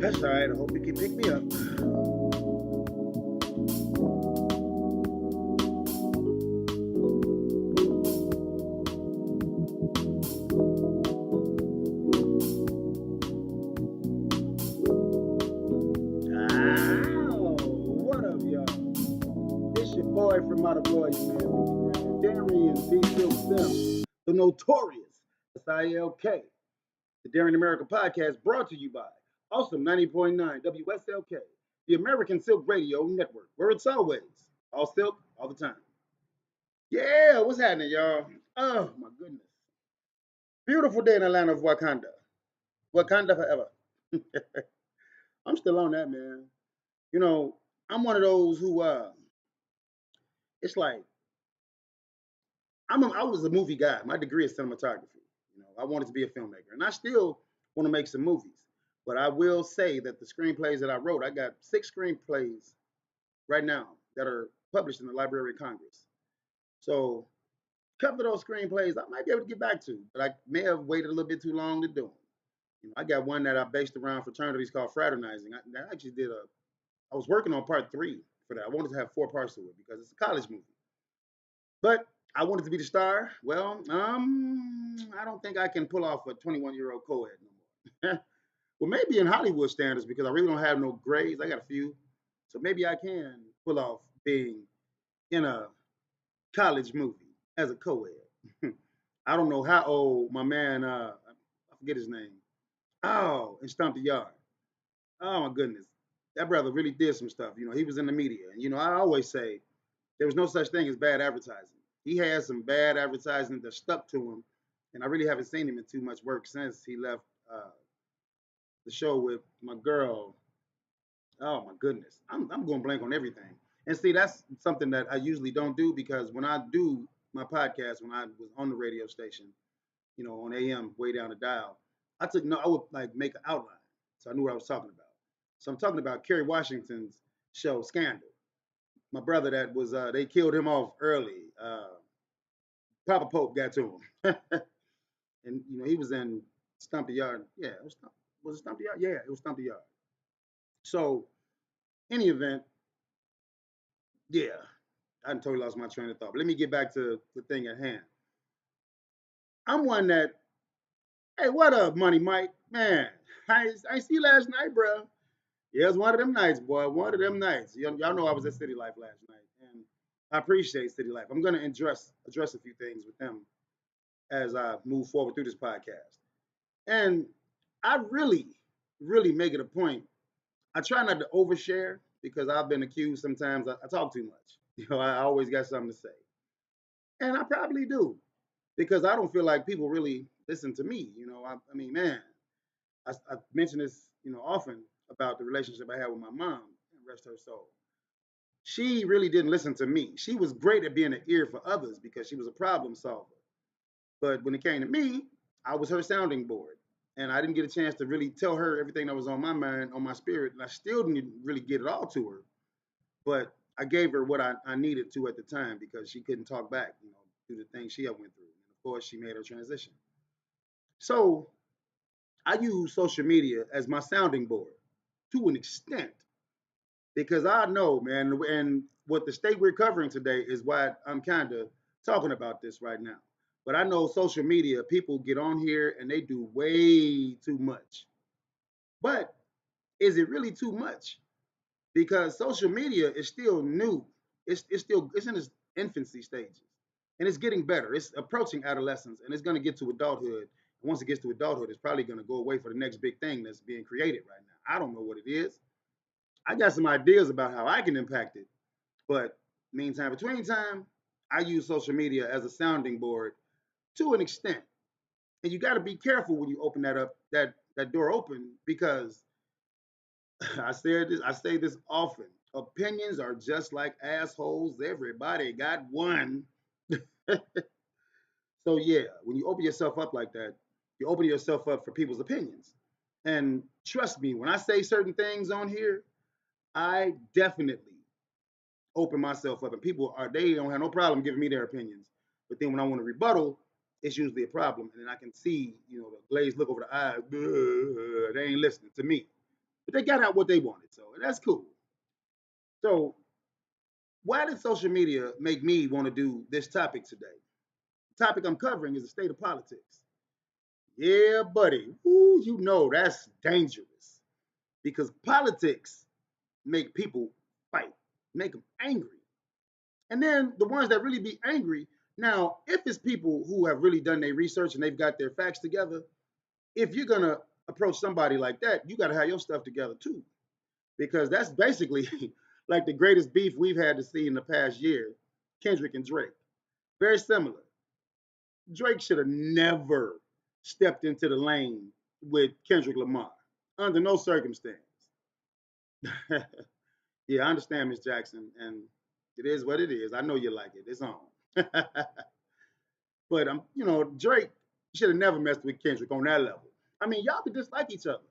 That's all right. I hope you can pick me up. Ow, what up, y'all? It's your boy from out of Royce, man. Darian, the notorious WSLK, the Darian America podcast brought to you by Awesome 90.9 WSLK, the American Silk Radio Network, where it's always all silk all the time. Yeah, what's happening, y'all? Oh, my goodness. Beautiful day in Atlanta of Wakanda. Wakanda forever. I'm still on that, man. You know, I'm one of those who, it's like, I was a movie guy. My degree is cinematography. I wanted to be a filmmaker, and I still want to make some movies. But I will say that the screenplays that I wrote, I got 6 screenplays right now that are published in the Library of Congress. So, a couple of those screenplays I might be able to get back to, but I may have waited a little bit too long to do them. I got one that I based around fraternities called Fraternizing. I actually I was working on part 3 for that. I wanted to have 4 parts to it because it's a college movie. But I wanted to be the star. Well, I don't think I can pull off a 21-year-old co-ed no more. Well, maybe in Hollywood standards because I really don't have no grades. I got a few, so maybe I can pull off being in a college movie as a co-ed. I don't know how old my man. I forget his name. Oh, and Stomp the Yard. Oh my goodness, that brother really did some stuff. He was in the media, and I always say there was no such thing as bad advertising. He had some bad advertising that stuck to him, and I really haven't seen him in too much work since he left the show with my girl. Oh my goodness, I'm going blank on everything. And see, that's something that I usually don't do because when I do my podcast, when I was on the radio station, on AM way down the dial, I would like make an outline, so I knew what I was talking about. So I'm talking about Kerry Washington's show Scandal. My brother that was they killed him off early. Papa Pope got to him, and he was in Stumpy Yard. Yeah, was it Stumpy Yard? Yeah, it was Stumpy Yard. So, any event, yeah, I totally lost my train of thought. But let me get back to the thing at hand. I'm one that, hey, what up, Money Mike? Man, I see you last night, bro. Yeah, it was one of them nights, boy. One of them nights. Y'all know I was at City Life last night, and I appreciate City Life. I'm gonna address a few things with them as I move forward through this podcast. And I really, really make it a point. I try not to overshare because I've been accused sometimes I talk too much. I always got something to say. And I probably do because I don't feel like people really listen to me. I mean, man, I mention this, often about the relationship I had with my mom, and rest her soul. She really didn't listen to me. She was great at being an ear for others because she was a problem solver. But when it came to me, I was her sounding board. And I didn't get a chance to really tell her everything that was on my mind, on my spirit. And I still didn't really get it all to her. But I gave her what I needed to at the time because she couldn't talk back, through the things she had went through. And of course, she made her transition. So I use social media as my sounding board to an extent because I know, man, and what the state we're covering today is why I'm kind of talking about this right now. But I know social media, people get on here and they do way too much. But is it really too much? Because social media is still new. It's in its infancy stages. And it's getting better. It's approaching adolescence and it's gonna get to adulthood. And once it gets to adulthood, it's probably gonna go away for the next big thing that's being created right now. I don't know what it is. I got some ideas about how I can impact it. But meantime, between time, I use social media as a sounding board to an extent. And you got to be careful when you open that door open because I say this often. Opinions are just like assholes. Everybody got one. So yeah, when you open yourself up like that, you open yourself up for people's opinions. And trust me, when I say certain things on here, I definitely open myself up, and they don't have no problem giving me their opinions. But then when I want to rebuttal, it's usually a problem, and then I can see the glazed look over the eyes. They ain't listening to me. But But they got out what they wanted, so that's cool. So why did social media make me want to do this topic today? The topic I'm covering is the state of politics. Yeah, buddy. Ooh, you know that's dangerous because politics make people fight, make them angry. And then the ones that really be angry, now, if it's people who have really done their research and they've got their facts together, if you're going to approach somebody like that, you got to have your stuff together too. Because that's basically like the greatest beef we've had to see in the past year, Kendrick and Drake. Very similar. Drake should have never stepped into the lane with Kendrick Lamar under no circumstance. Yeah, I understand, Miss Jackson, and it is what it is. I know you like it. It's on. But Drake should have never messed with Kendrick on that level. I mean, y'all could dislike each other.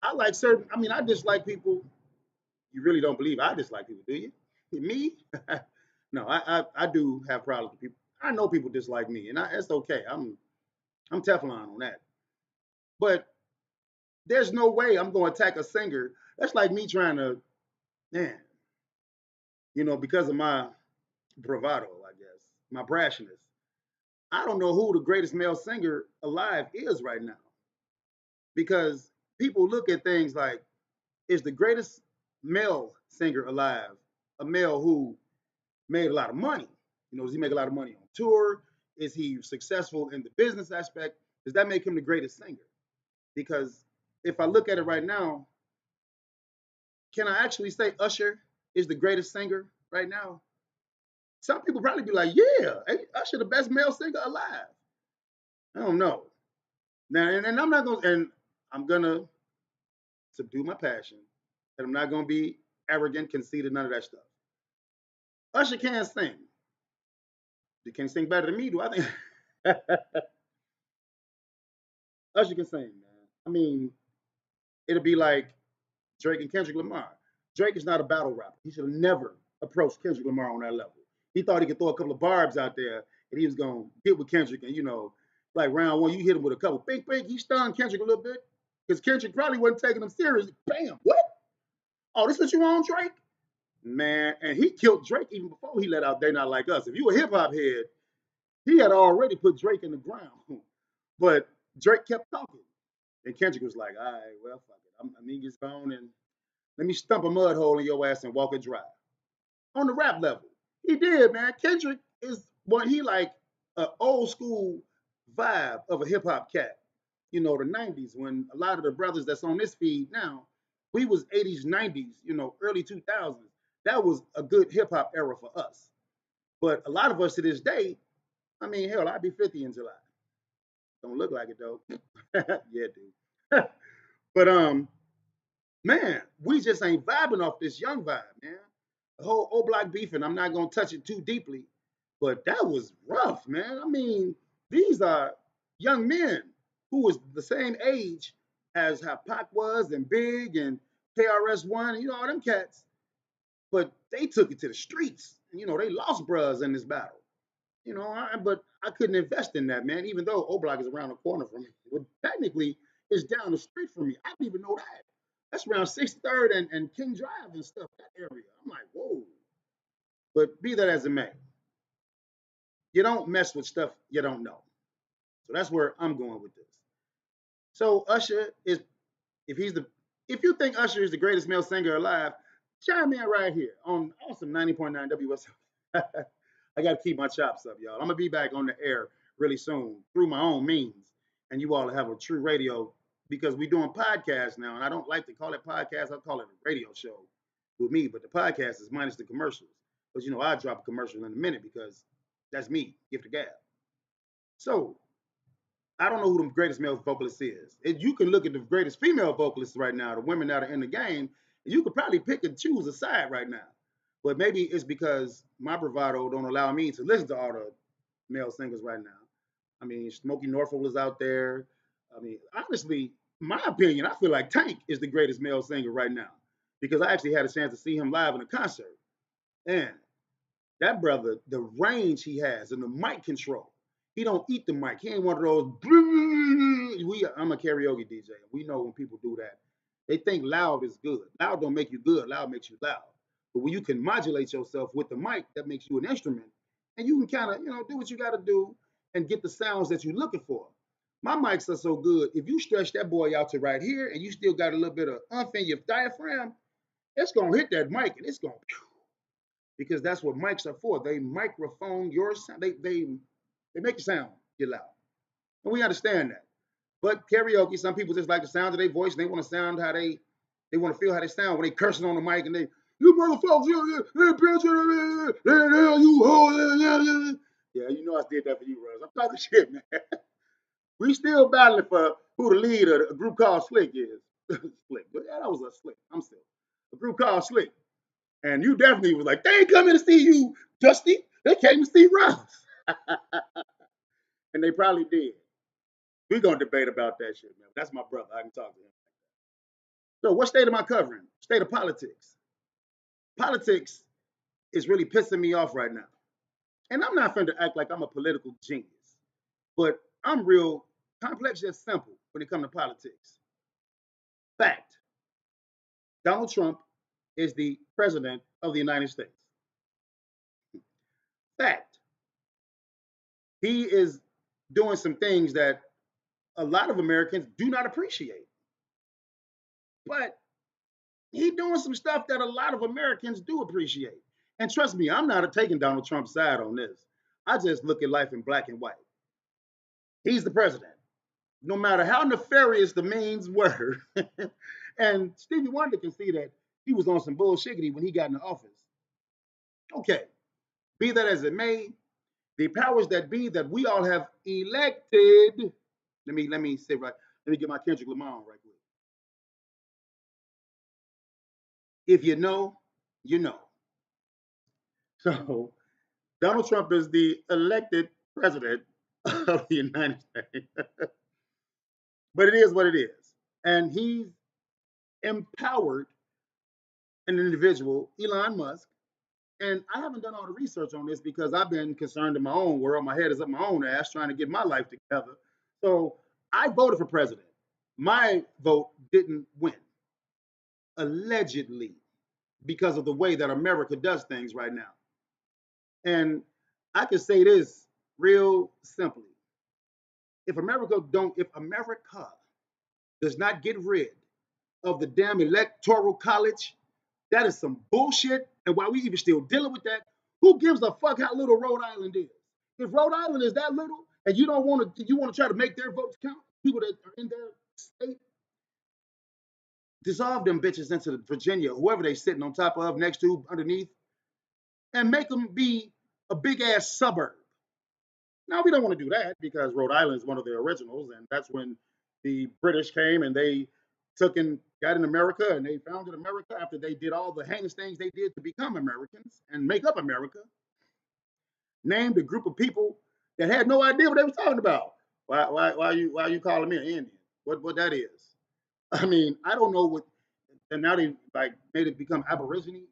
I like certain. I mean, I dislike people. You really don't believe I dislike people, do you? Me? No, I do have problems with people. I know people dislike me, and it's okay. I'm Teflon on that. But there's no way I'm going to attack a singer. That's like me trying to, man, because of my bravado, I guess, my brashness. I don't know who the greatest male singer alive is right now because people look at things like, is the greatest male singer alive a male who made a lot of money? Does he make a lot of money on tour? Is he successful in the business aspect? Does that make him the greatest singer? Because if I look at it right now, can I actually say Usher is the greatest singer right now? Some people probably be like, yeah, hey, Usher the best male singer alive. I don't know. Now, and I'm not going to, and I'm going to subdue my passion, and I'm not going to be arrogant, conceited, none of that stuff. Usher can't sing. He can sing better than me, do I think? Usher can sing, man. I mean, it'll be like Drake and Kendrick Lamar. Drake is not a battle rapper. He should have never approached Kendrick Lamar on that level. He thought he could throw a couple of barbs out there and he was going to get with Kendrick. And, like round one, you hit him with a couple. Bink, bink. He stunned Kendrick a little bit because Kendrick probably wasn't taking him serious. Bam. What? Oh, this what you want, Drake? Man, and he killed Drake even before he let out They Not Like Us. If you a hip hop head, he had already put Drake in the ground. But Drake kept talking. And Kendrick was like, all right, well, fuck it. I mean, it's gone and let me stump a mud hole in your ass and walk it dry. On the rap level, he did, man. Kendrick is what he like an old school vibe of a hip hop cat. The 90s when a lot of the brothers that's on this feed now, we was 80s, 90s, early 2000s. That was a good hip hop era for us. But a lot of us to this day, I mean, hell, I'll be 50 in July. Don't look like it though. Yeah, dude. But man, we just ain't vibing off this young vibe, man. The whole O Block beefing, I'm not gonna touch it too deeply, but that was rough, man. I mean, these are young men who was the same age as how Pac was and Big and KRS-One, and all them cats, but they took it to the streets. They lost bros in this battle. But I couldn't invest in that, man, even though O Block is around the corner from me. But technically, it's down the street from me. I didn't even know that. That's around 63rd and King Drive and stuff, that area. I'm like, whoa. But be that as it may, you don't mess with stuff you don't know. So that's where I'm going with this. So Usher is, if he's the, if you think Usher is the greatest male singer alive, chime in right here on awesome 90.9 WSLK. I got to keep my chops up, y'all. I'm going to be back on the air really soon through my own means. And you all have a true radio because we're doing podcasts now. And I don't like to call it podcast. I call it a radio show with me. But the podcast is minus the commercials. But, I drop a commercial in a minute because that's me, gift the gab. So I don't know who the greatest male vocalist is. You can look at the greatest female vocalists right now, the women that are in the game, and you could probably pick and choose a side right now. But maybe it's because my bravado don't allow me to listen to all the male singers right now. I mean, Smokey Norfolk was out there. I mean, honestly, my opinion, I feel like Tank is the greatest male singer right now because I actually had a chance to see him live in a concert. And that brother, the range he has and the mic control, he don't eat the mic. He ain't one of those. I'm a karaoke DJ. We know when people do that. They think loud is good. Loud don't make you good. Loud makes you loud. But when you can modulate yourself with the mic, that makes you an instrument, and you can kind of, do what you got to do and get the sounds that you're looking for. My mics are so good. If you stretch that boy out to right here, and you still got a little bit of umph in your diaphragm, it's gonna hit that mic, and it's gonna, because that's what mics are for. They microphone your sound. They make the sound get loud, and we understand that. But karaoke, some people just like the sound of their voice, and they want to sound how they want to feel how they sound when they cursing on the mic and they, you motherfuckers, you hoe, yeah, you know I did that for you, Russ. I'm talking shit, man. We still battling for who the lead of a group called Slick is. Slick, but yeah, that was a Slick. I'm still a group called Slick, and you definitely was like, they ain't coming to see you, Dusty. They came to see Russ, and they probably did. We're gonna debate about that shit, man. That's my brother. I can talk to him. So, what state am I covering? State of politics. Politics is really pissing me off right now. And I'm not finna act like I'm a political genius, but I'm real complex yet simple when it comes to politics. Fact: Donald Trump is the president of the United States. Fact: he is doing some things that a lot of Americans do not appreciate. But he's doing some stuff that a lot of Americans do appreciate. And trust me, I'm not taking Donald Trump's side on this. I just look at life in black and white. He's the president, no matter how nefarious the means were. And Stevie Wonder can see that he was on some bullshiggity when he got into office. Okay, be that as it may, the powers that be that we all have elected. Let me say right. Let me get my Kendrick Lamar on right quick. If you know, you know. So Donald Trump is the elected president of the United States. But it is what it is. And he's empowered an individual, Elon Musk. And I haven't done all the research on this because I've been concerned in my own world. My head is up my own ass trying to get my life together. So I voted for president. My vote didn't win, allegedly, because of the way that America does things right now. And I can say this real simply. If America does not get rid of the damn electoral college, that is some bullshit. And while we even still dealing with that, who gives a fuck how little Rhode Island is? If Rhode Island is that little and you want to try to make their votes count, people that are in their state, dissolve them bitches into Virginia, whoever they sitting on top of, next to, underneath, and make them be a big ass suburb. Now we don't want to do that because Rhode Island is one of the originals, and that's when the British came and they took and got in America and they founded America after they did all the heinous things they did to become Americans and make up America. Named a group of people that had no idea what they were talking about. Why are you calling me an Indian? What that is? I mean, I don't know what. And now they like made it become Aborigine.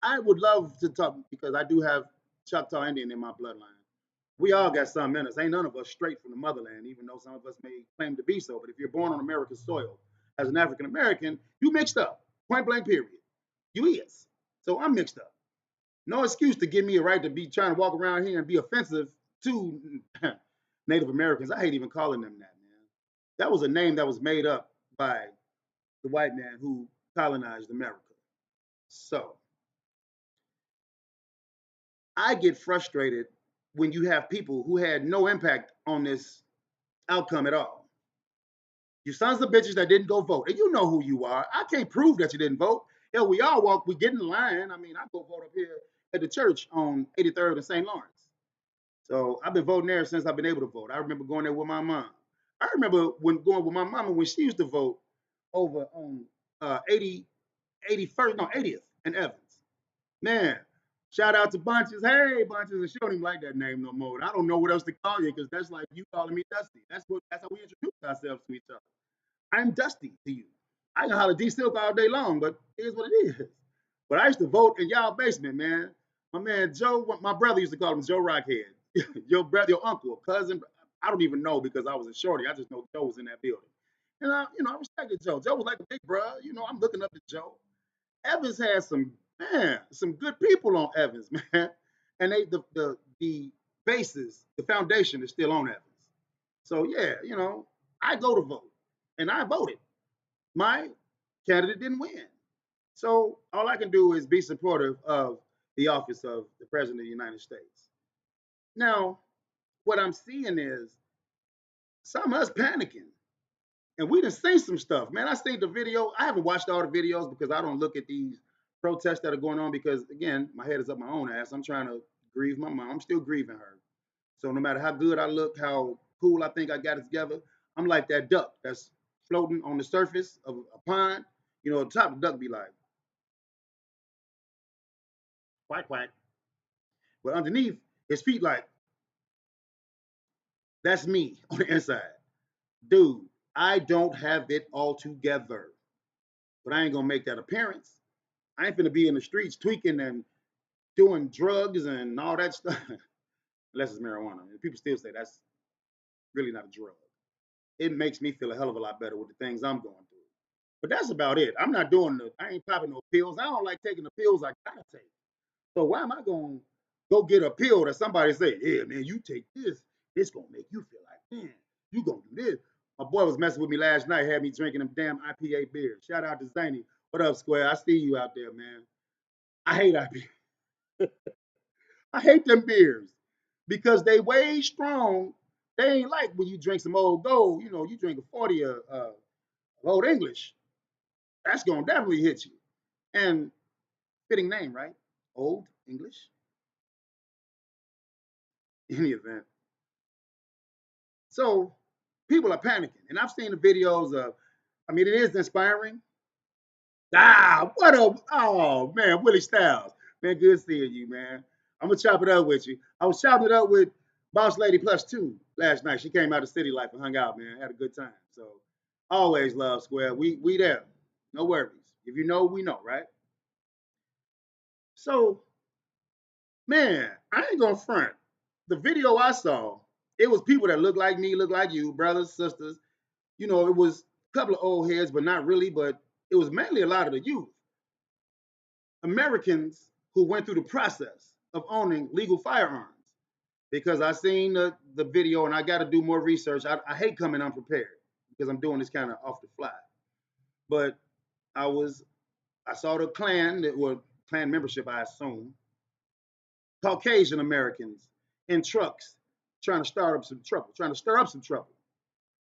I would love to talk because I do have Choctaw Indian in my bloodline. We all got some in us. Ain't none of us straight from the motherland, even though some of us may claim to be so. But if you're born on American soil as an African American, you mixed up. Point blank, period. You is. So I'm mixed up. No excuse to give me a right to be trying to walk around here and be offensive to Native Americans. I hate even calling them that, man. That was a name that was made up by the white man who colonized America. So I get frustrated when you have people who had no impact on this outcome at all. You sons of bitches that didn't go vote, and you know who you are. I can't prove that you didn't vote. Hell, we all walk, we get in line. I mean, I go vote up here at the church on 83rd and St. Lawrence. So I've been voting there since I've been able to vote. I remember going there with my mom. I remember when going with my mama when she used to vote over on 80, 81st, no, 80th and Evans. Man, shout out to Bunches. Hey, Bunches. And she don't even like that name no more. I don't know what else to call you because that's like you calling me Dusty. That's how we introduce ourselves to each other. I'm Dusty to you. I can holler D Silk all day long, but here's what it is. But I used to vote in y'all basement, man. My man Joe, my brother used to call him Joe Rockhead. Your brother, your uncle, cousin. I don't even know because I was a shorty. I just know Joe was in that building. And I respected Joe. Joe was like a big brother. I'm looking up to Joe. Evans had some good people on Evans, man. And the basis, the foundation is still on Evans. So yeah, I go to vote, and I voted. My candidate didn't win. So all I can do is be supportive of the office of the President of the United States. Now, what I'm seeing is some of us panicking. And we done seen some stuff. Man, I seen the video. I haven't watched all the videos because I don't look at these protests that are going on because, again, my head is up my own ass. I'm trying to grieve my mom. I'm still grieving her. So no matter how good I look, how cool I think I got it together, I'm like that duck that's floating on the surface of a pond. On top of the duck be like, quack, quack. But underneath, his feet like, that's me on the inside. Dude, I don't have it all together. But I ain't going to make that appearance. I ain't finna be in the streets tweaking and doing drugs and all that stuff. Unless it's marijuana. And people still say that's really not a drug. It makes me feel a hell of a lot better with the things I'm going through. But that's about it. I ain't popping no pills. I don't like taking the pills I gotta take. So why am I gonna go get a pill that somebody say, yeah, man, you take this, it's gonna make you feel like, man, you gonna do this. My boy was messing with me last night, had me drinking them damn IPA beers. Shout out to Zany. What up, Square? I see you out there, man. I hate IPA. I hate them beers because they way strong. They ain't like when you drink some old gold. You drink a 40 old English. That's gonna definitely hit you. And fitting name, right? Old English. In any event, so people are panicking, and I've seen the videos of. I mean, it is inspiring. What a oh man, Willie Styles, man, good seeing you, man. I'm gonna chop it up with you. I was chopping it up with Boss Lady Plus Two last night. She came out of City Life and hung out, man. Had a good time. So always love Square. We there. No worries. If you know, we know, right? So man, I ain't gonna front. The video I saw, it was people that look like me, look like you, brothers, sisters. It was a couple of old heads, but not really. But it was mainly a lot of the youth. Americans who went through the process of owning legal firearms. Because I seen the video and I got to do more research. I hate coming unprepared because I'm doing this kind of off the fly. But I saw the Klan, that was Klan membership, I assume, Caucasian Americans in trucks trying to start up some trouble, trying to stir up some trouble.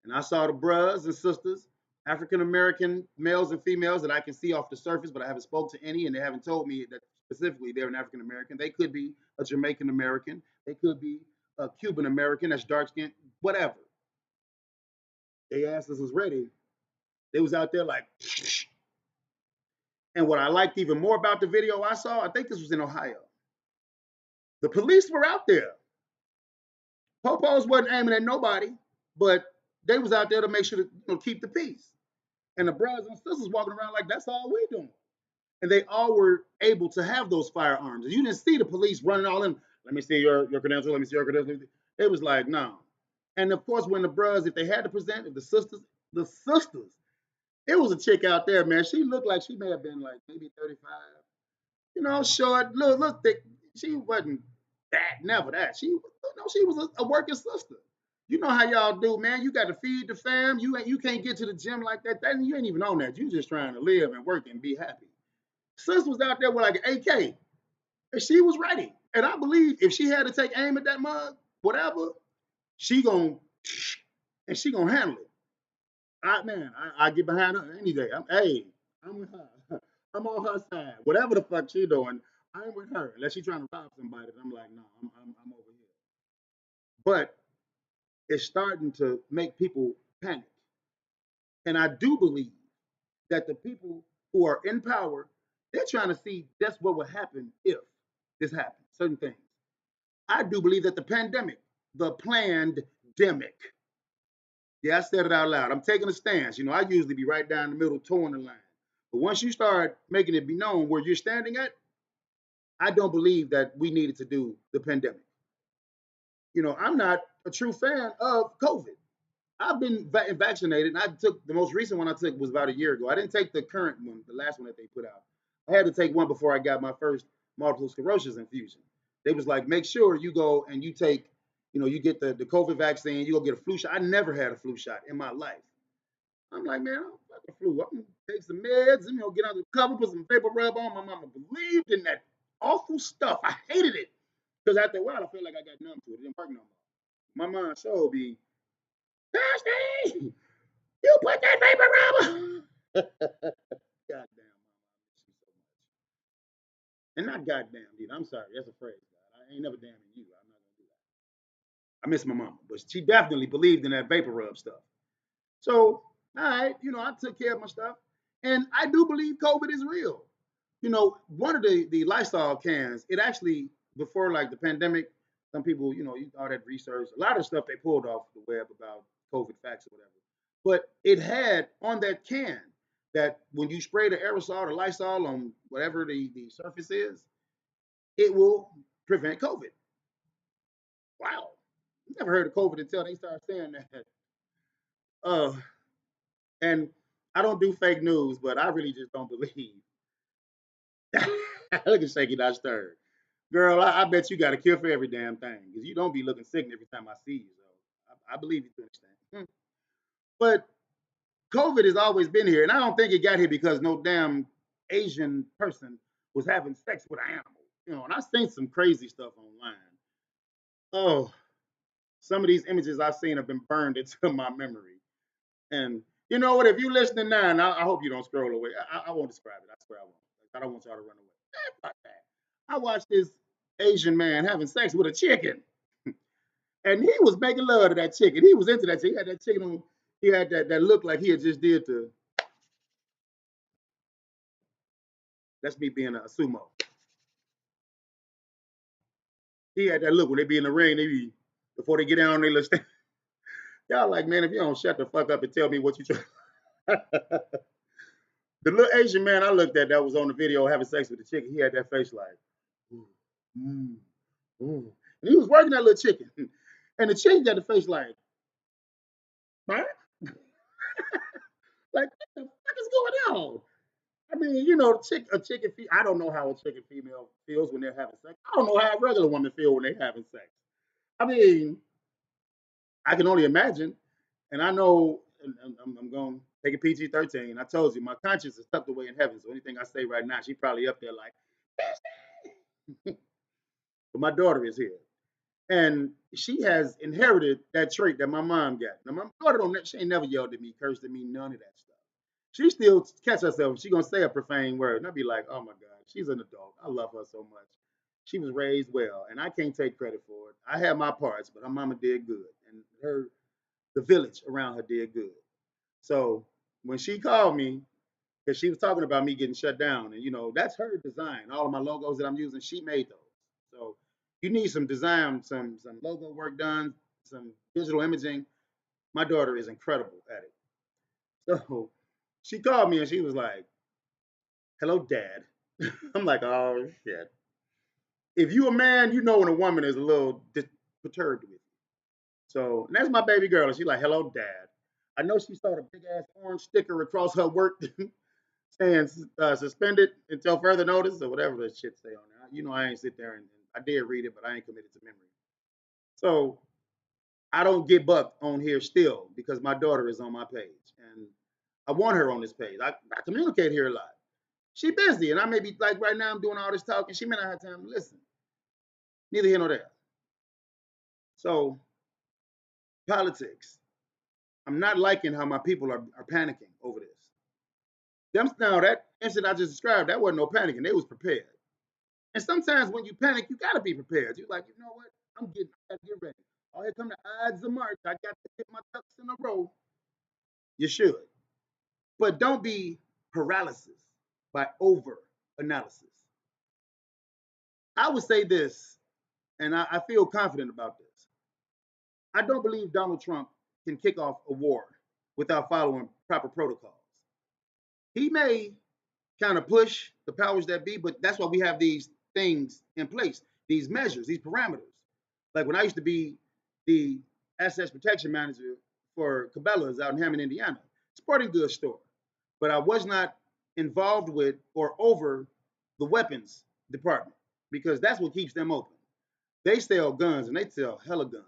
And I saw the brothers and sisters, African American males and females that I can see off the surface, but I haven't spoke to any, and they haven't told me that specifically they're an African American. They could be a Jamaican American. They could be a Cuban American that's dark skinned, whatever. They asked us was ready. They was out there like, and what I liked even more about the video I saw, I think this was in Ohio. The police were out there. Popos wasn't aiming at nobody, but they was out there to make sure to keep the peace. And the brothers and sisters walking around like that's all we doing. And they all were able to have those firearms. And you didn't see the police running all in. Let me see your credentials. Let me see your credentials. It was like no. And of course, when the brothers, if they had to present, if the sisters, it was a chick out there, man. She looked like she may have been like maybe 35. Short, look thick. She wasn't that, never that. She was a working sister. You know how y'all do, man. You got to feed the fam. You can't get to the gym like that. You ain't even on that. You just trying to live and work and be happy. Sis was out there with like an AK, and she was ready. And I believe if she had to take aim at that mug, whatever, she gon' and she gonna handle it. I get behind her any day. I'm with her. I'm on her side. Whatever the fuck she doing, I'm with her. Unless she trying to rob somebody, I'm like, no, I'm over here. But it's starting to make people panic. And I do believe that the people who are in power, they're trying to see just what would happen if this happened, certain things. I do believe that the pandemic, the planned demic, yeah, I said it out loud. I'm taking a stance. I usually be right down the middle, towing the line. But once you start making it be known where you're standing at, I don't believe that we needed to do the pandemic. I'm not a true fan of COVID. I've been vaccinated. And I took the most recent one I took was about a year ago. I didn't take the current one, the last one that they put out. I had to take one before I got my first multiple sclerosis infusion. They was like, make sure you go and you take, you get the COVID vaccine. You go get a flu shot. I never had a flu shot in my life. I'm like, man, I don't fuck the flu. I'm gonna take some meds and get under the cover, put some vapor rub on. My mama believed in that awful stuff. I hated it because after a while, I felt like I got numb to it. It didn't work no more. My mind sure be, Dusty, you put that vapor rub on. Goddamn, mama, I miss you so much. And not goddamn, dude. I'm sorry, that's a phrase. God. I ain't never damning you. I'm not gonna do that. I miss my mama, but she definitely believed in that vapor rub stuff. So, all right, I took care of my stuff. And I do believe COVID is real. One of the Lysol cans, it actually, before like the pandemic, some people, all that research, a lot of stuff they pulled off the web about COVID facts or whatever. But it had on that can that when you spray the aerosol or Lysol on whatever the surface is, it will prevent COVID. Wow. Never heard of COVID until they started saying that. Uh, and I don't do fake news, but I really just don't believe. Look at Shaky not stirred. Girl, I bet you got a cure for every damn thing because you don't be looking sick every time I see you. So I believe you to an extent. But COVID has always been here, and I don't think it got here because no damn Asian person was having sex with an animal. And I've seen some crazy stuff online. Oh, some of these images I've seen have been burned into my memory. And you know what? If you're listening now, and I hope you don't scroll away. I won't describe it. I swear I won't. I don't want y'all to run away. Fuck that. I watched this Asian man having sex with a chicken, and he was making love to that chicken. He was into that chicken. He had that chicken on. He had that look like he had just did the. That's me being a sumo. He had that look when they be in the ring. They be before they get down. They look. Y'all like, man, if you don't shut the fuck up and tell me what you try. The little Asian man I looked at that was on the video having sex with the chicken, he had that face like, ooh, mm, ooh. And he was working that little chicken. And the chicken got the face like, huh? Like, what the fuck is going on? I mean, a chicken, I don't know how a chicken female feels when they're having sex. I don't know how a regular woman feels when they're having sex. I mean, I can only imagine. And I know I'm going to take a PG-13. I told you, my conscience is tucked away in heaven. So anything I say right now, she probably up there like, but my daughter is here. And she has inherited that trait that my mom got. Now, my daughter she ain't never yelled at me, cursed at me, none of that stuff. She still catch herself. She gonna say a profane word, and I'll be like, "Oh my God, she's an adult. I love her so much. She was raised well, and I can't take credit for it. I had my parts, but her mama did good, and the village around her did good. So when she called me, because she was talking about me getting shut down, and that's her design. All of my logos that I'm using, she made those. So you need some design, some logo work done, some digital imaging. My daughter is incredible at it. So she called me and she was like, "Hello, Dad." I'm like, "Oh shit." If you a man, you know when a woman is a little perturbed with you. So and that's my baby girl, and she's like, "Hello, Dad." I know she saw the big ass orange sticker across her work saying suspended until further notice or whatever the shit say on there. I ain't sit there and I did read it, but I ain't committed to memory. So I don't get bucked on here still because my daughter is on my page and I want her on this page. I communicate here a lot. She busy and I may be like right now I'm doing all this talking. She may not have time to listen. Neither here nor there. So politics. I'm not liking how my people are panicking over this. Them now that incident I just described, that wasn't no panicking. They was prepared. And sometimes when you panic, you gotta be prepared. You're like, you know what? I gotta get ready. Oh, here come the odds of March. I got to get my ducks in a row. You should. But don't be paralysis by over analysis. I would say this, and I feel confident about this. I don't believe Donald Trump can kick off a war without following proper protocols. He may kind of push the powers that be, but that's why we have these things in place, these measures, these parameters. Like when I used to be the assets protection manager for Cabela's out in Hammond, Indiana, sporting goods store. But I was not involved with or over the weapons department because that's what keeps them open. They sell guns and they sell hella guns.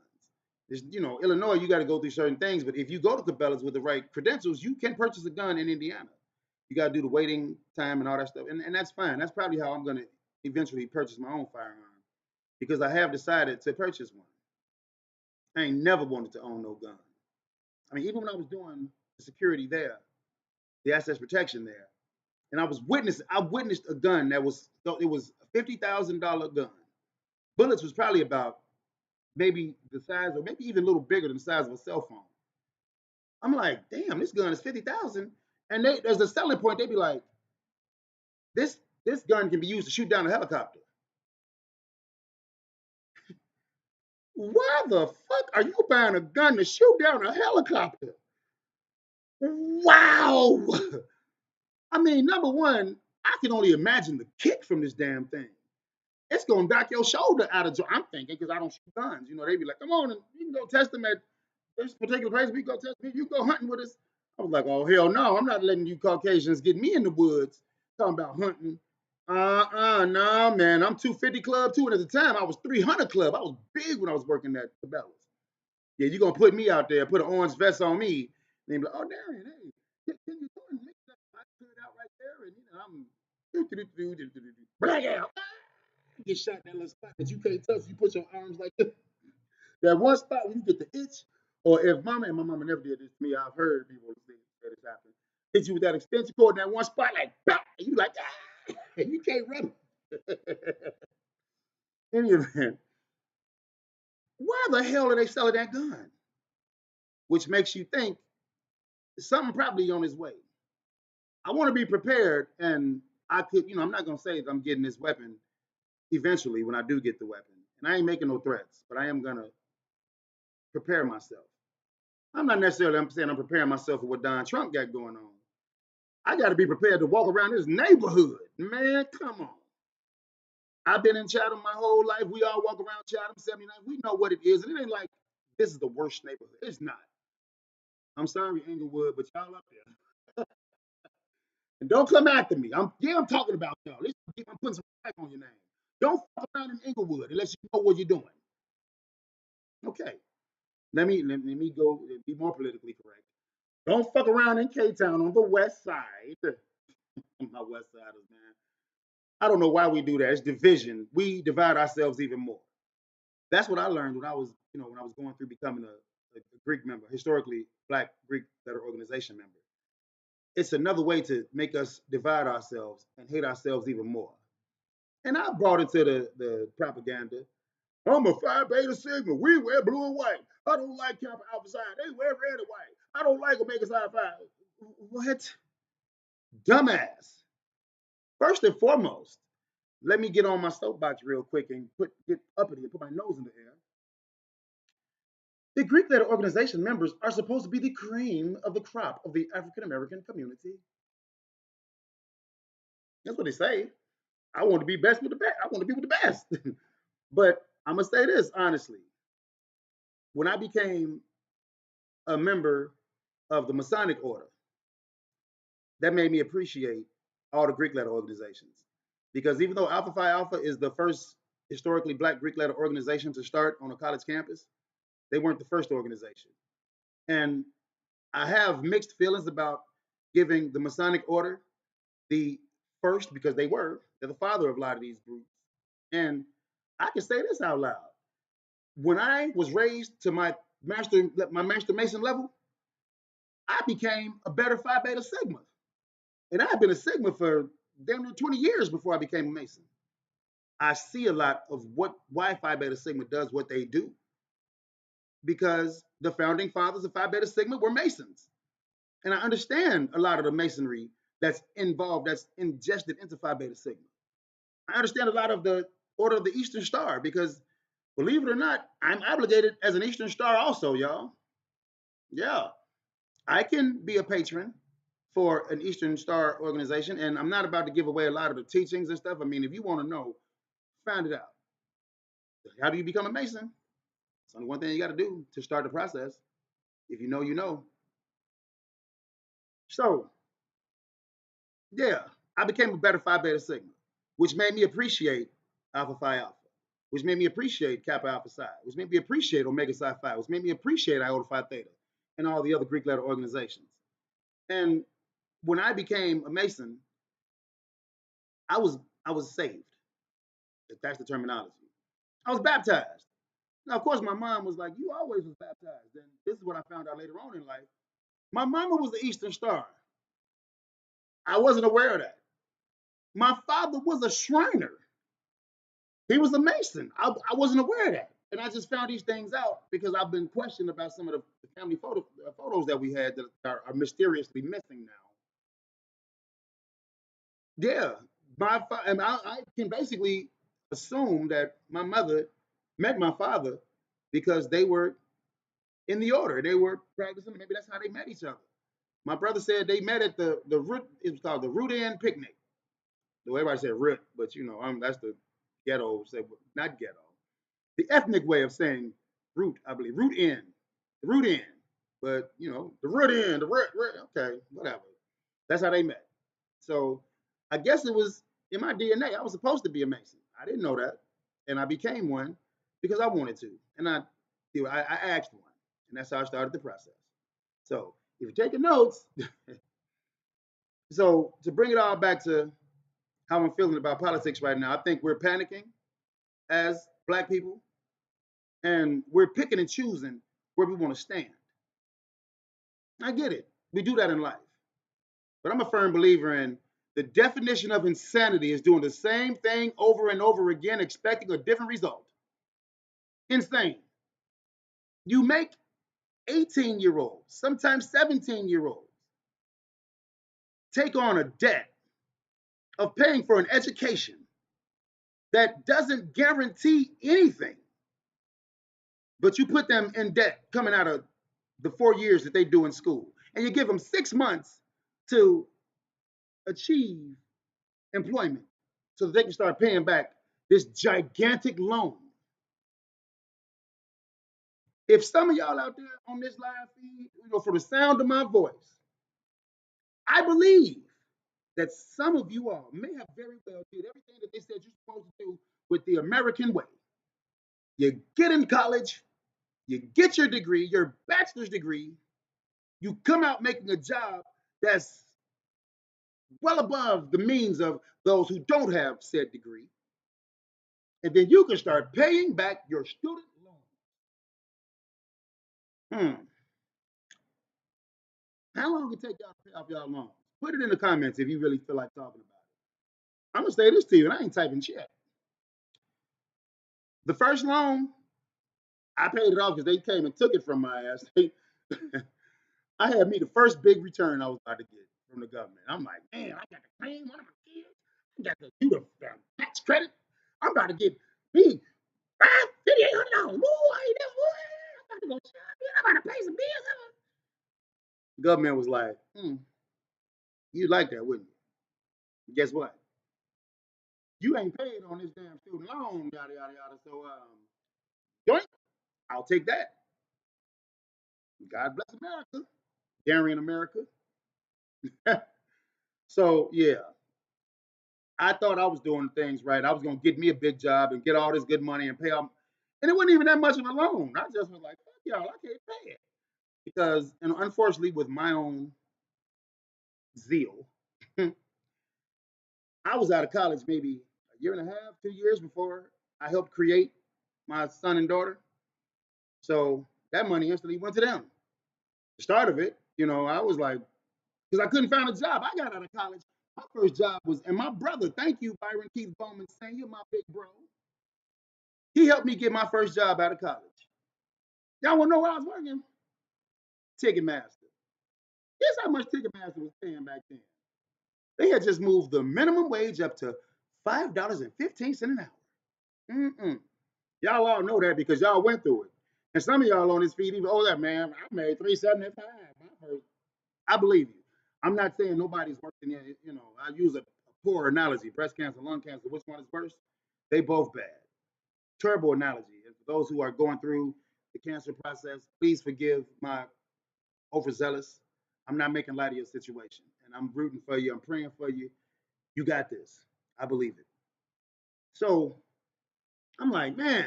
Illinois, you got to go through certain things, but if you go to Cabela's with the right credentials, you can purchase a gun in Indiana. You got to do the waiting time and all that stuff, and that's fine. That's probably how I'm going to eventually purchase my own firearm because I have decided to purchase one. I ain't never wanted to own no gun. I mean, even when I was doing the security there, the access protection there, and I witnessed a gun that was it was a $50,000 gun. Bullets was probably about maybe the size or maybe even a little bigger than the size of a cell phone. I'm like, damn, this gun is 50,000. And there's a selling point. They be like, this gun can be used to shoot down a helicopter. Why the fuck are you buying a gun to shoot down a helicopter? Wow. I mean, number one, I can only imagine the kick from this damn thing. It's gonna knock your shoulder out of joint. I'm thinking because I don't shoot guns. They be like, come on, and you can go test them at this particular place. We go test me. You go hunting with us. I was like, oh hell no, I'm not letting you Caucasians get me in the woods talking about hunting. No, man. I'm 250 club too, and at the time I was 300 club. I was big when I was working at Cabela's. Yeah, you gonna put me out there, put an orange vest on me, and they be like, oh Darian, hey, can you go and make that? I put it out right there, and I'm black out. Get shot in that little spot that you can't touch. You put your arms like this. That one spot when you get the itch, or if my mama never did this to me, I've heard people say that it's happened. Hit you with that extension cord in that one spot, like, bah, and you like, and you can't rub it. Any event, why the hell are they selling that gun? Which makes you think something probably on its way. I want to be prepared, and I could, I'm not gonna say that I'm getting this weapon eventually when I do get the weapon. And I ain't making no threats, but I am gonna prepare myself. I'm not necessarily I'm saying I'm preparing myself for what Donald Trump got going on. I got to be prepared to walk around this neighborhood. Man, come on. I've been in Chatham my whole life. We all walk around Chatham 79. We know what it is. And it ain't like this is the worst neighborhood. It's not. I'm sorry, Inglewood, but y'all up there. And don't come after me. I'm talking about y'all. I'm putting some respect on your name. Don't fuck around in Inglewood unless you know what you're doing. Okay. Let me go be more politically correct. Don't fuck around in K-Town on the west side. My west siders, man. I don't know why we do that. It's division. We divide ourselves even more. That's what I learned when I was, when I was going through becoming a Greek member, historically Black Greek letter organization member. It's another way to make us divide ourselves and hate ourselves even more. And I brought into the propaganda. I'm a Phi Beta Sigma. We wear blue and white. I don't like Kappa Alpha Psi. They wear red and white. I don't like Omega Psi Phi. What? Dumbass. First and foremost, let me get on my soapbox real quick and get up in here, put my nose in the air. The Greek letter organization members are supposed to be the cream of the crop of the African American community. That's what they say. I want to be best with the best. I want to be with the best. But I'm gonna say this honestly. When I became a member of the Masonic order, that made me appreciate all the Greek letter organizations. Because even though Alpha Phi Alpha is the first historically Black Greek letter organization to start on a college campus, they weren't the first organization. And I have mixed feelings about giving the Masonic order the first because they're the father of a lot of these groups. And I can say this out loud. When I was raised to my master Mason level, I became a better Phi Beta Sigma. And I had been a Sigma for damn near 20 years before I became a Mason. I see a lot of why Phi Beta Sigma does what they do because the founding fathers of Phi Beta Sigma were Masons. And I understand a lot of the Masonry that's involved, that's ingested into Phi Beta Sigma. I understand a lot of the Order of the Eastern Star because, believe it or not, I'm obligated as an Eastern Star also, y'all. Yeah, I can be a patron for an Eastern Star organization, and I'm not about to give away a lot of the teachings and stuff. I mean, if you want to know, find it out. How do you become a Mason? It's only one thing you got to do to start the process. If you know, you know. So yeah, I became a better Phi Beta Sigma, which made me appreciate Alpha Phi Alpha, which made me appreciate Kappa Alpha Psi, which made me appreciate Omega Psi Phi, which made me appreciate Iota Phi Theta, and all the other Greek letter organizations. And when I became a Mason, I was I was saved, if that's the terminology. I was baptized. Now, of course, my mom was like, "You always was baptized." And this is what I found out later on in life. My mama was the Eastern Star. I wasn't aware of that. My father was a Shriner. He was a Mason. I wasn't aware of that. And I just found these things out because I've been questioned about some of the family photos that we had that are mysteriously missing now. Yeah, and I can basically assume that my mother met my father because they were in the order. They were practicing. Maybe that's how they met each other. My brother said they met at the root. It was called the Root Inn Picnic. The way everybody said root, but that's the ghetto. Say not ghetto. The ethnic way of saying root, I believe. Root Inn, the Root Inn. But the Root Inn, the root. Okay, whatever. That's how they met. So I guess it was in my DNA. I was supposed to be a Mason. I didn't know that, and I became one because I wanted to, and I asked one, and that's how I started the process. So if you're taking notes, so to bring it all back to how I'm feeling about politics right now, I think we're panicking as Black people, and we're picking and choosing where we want to stand. I get it. We do that in life. But I'm a firm believer in the definition of insanity is doing the same thing over and over again, expecting a different result. Insane. You make 18-year-olds, sometimes 17-year-olds, take on a debt of paying for an education that doesn't guarantee anything, but you put them in debt coming out of the 4 years that they do in school. And you give them 6 months to achieve employment so that they can start paying back this gigantic loan. If some of y'all out there on this live feed, from the sound of my voice, I believe that some of you all may have very well did everything that they said you're supposed to do with the American way. You get in college, you get your degree, your bachelor's degree, you come out making a job that's well above the means of those who don't have said degree, and then you can start paying back your student loan. How long it take y'all to pay off y'all loans? Put it in the comments if you really feel like talking about it. I'm gonna say this to you, and I ain't typing shit. The first loan, I paid it off because they came and took it from my ass. I had me the first big return I was about to get from the government. I'm like, man, I got to claim one of my kids. I got to do the tax credit. I'm about to get me $5,800. Boy, I ain't never. I'm about to go shop. I'm about to pay some bills. The government was like, you'd like that, wouldn't you? Guess what? You ain't paid on this damn student loan, yada yada yada. So, joint, I'll take that. God bless America, Darian America. So yeah, I thought I was doing things right. I was gonna get me a big job and get all this good money and pay off, and it wasn't even that much of a loan. I just was like, fuck y'all, I can't pay it because, unfortunately, with my own zeal, I was out of college maybe a year and a half, 2 years before I helped create my son and daughter. So that money instantly went to them. The start of it, I was like, because I couldn't find a job. I got out of college. My first job was, and my brother, thank you, Byron Keith Bowman, saying you're my big bro. He helped me get my first job out of college. Y'all want to know where I was working? Ticketmaster. Guess how much Ticketmaster was paying back then? They had just moved the minimum wage up to $5.15 an hour. Y'all all know that because y'all went through it. And some of y'all on this feed even, oh, that man, I made $3.75. I believe you. I'm not saying nobody's worse than I use a poor analogy: breast cancer, lung cancer. Which one is worse? They both bad. Terrible analogy. And for those who are going through the cancer process, please forgive my overzealous. I'm not making light of your situation, and I'm rooting for you. I'm praying for you. You got this. I believe it. So I'm like, man,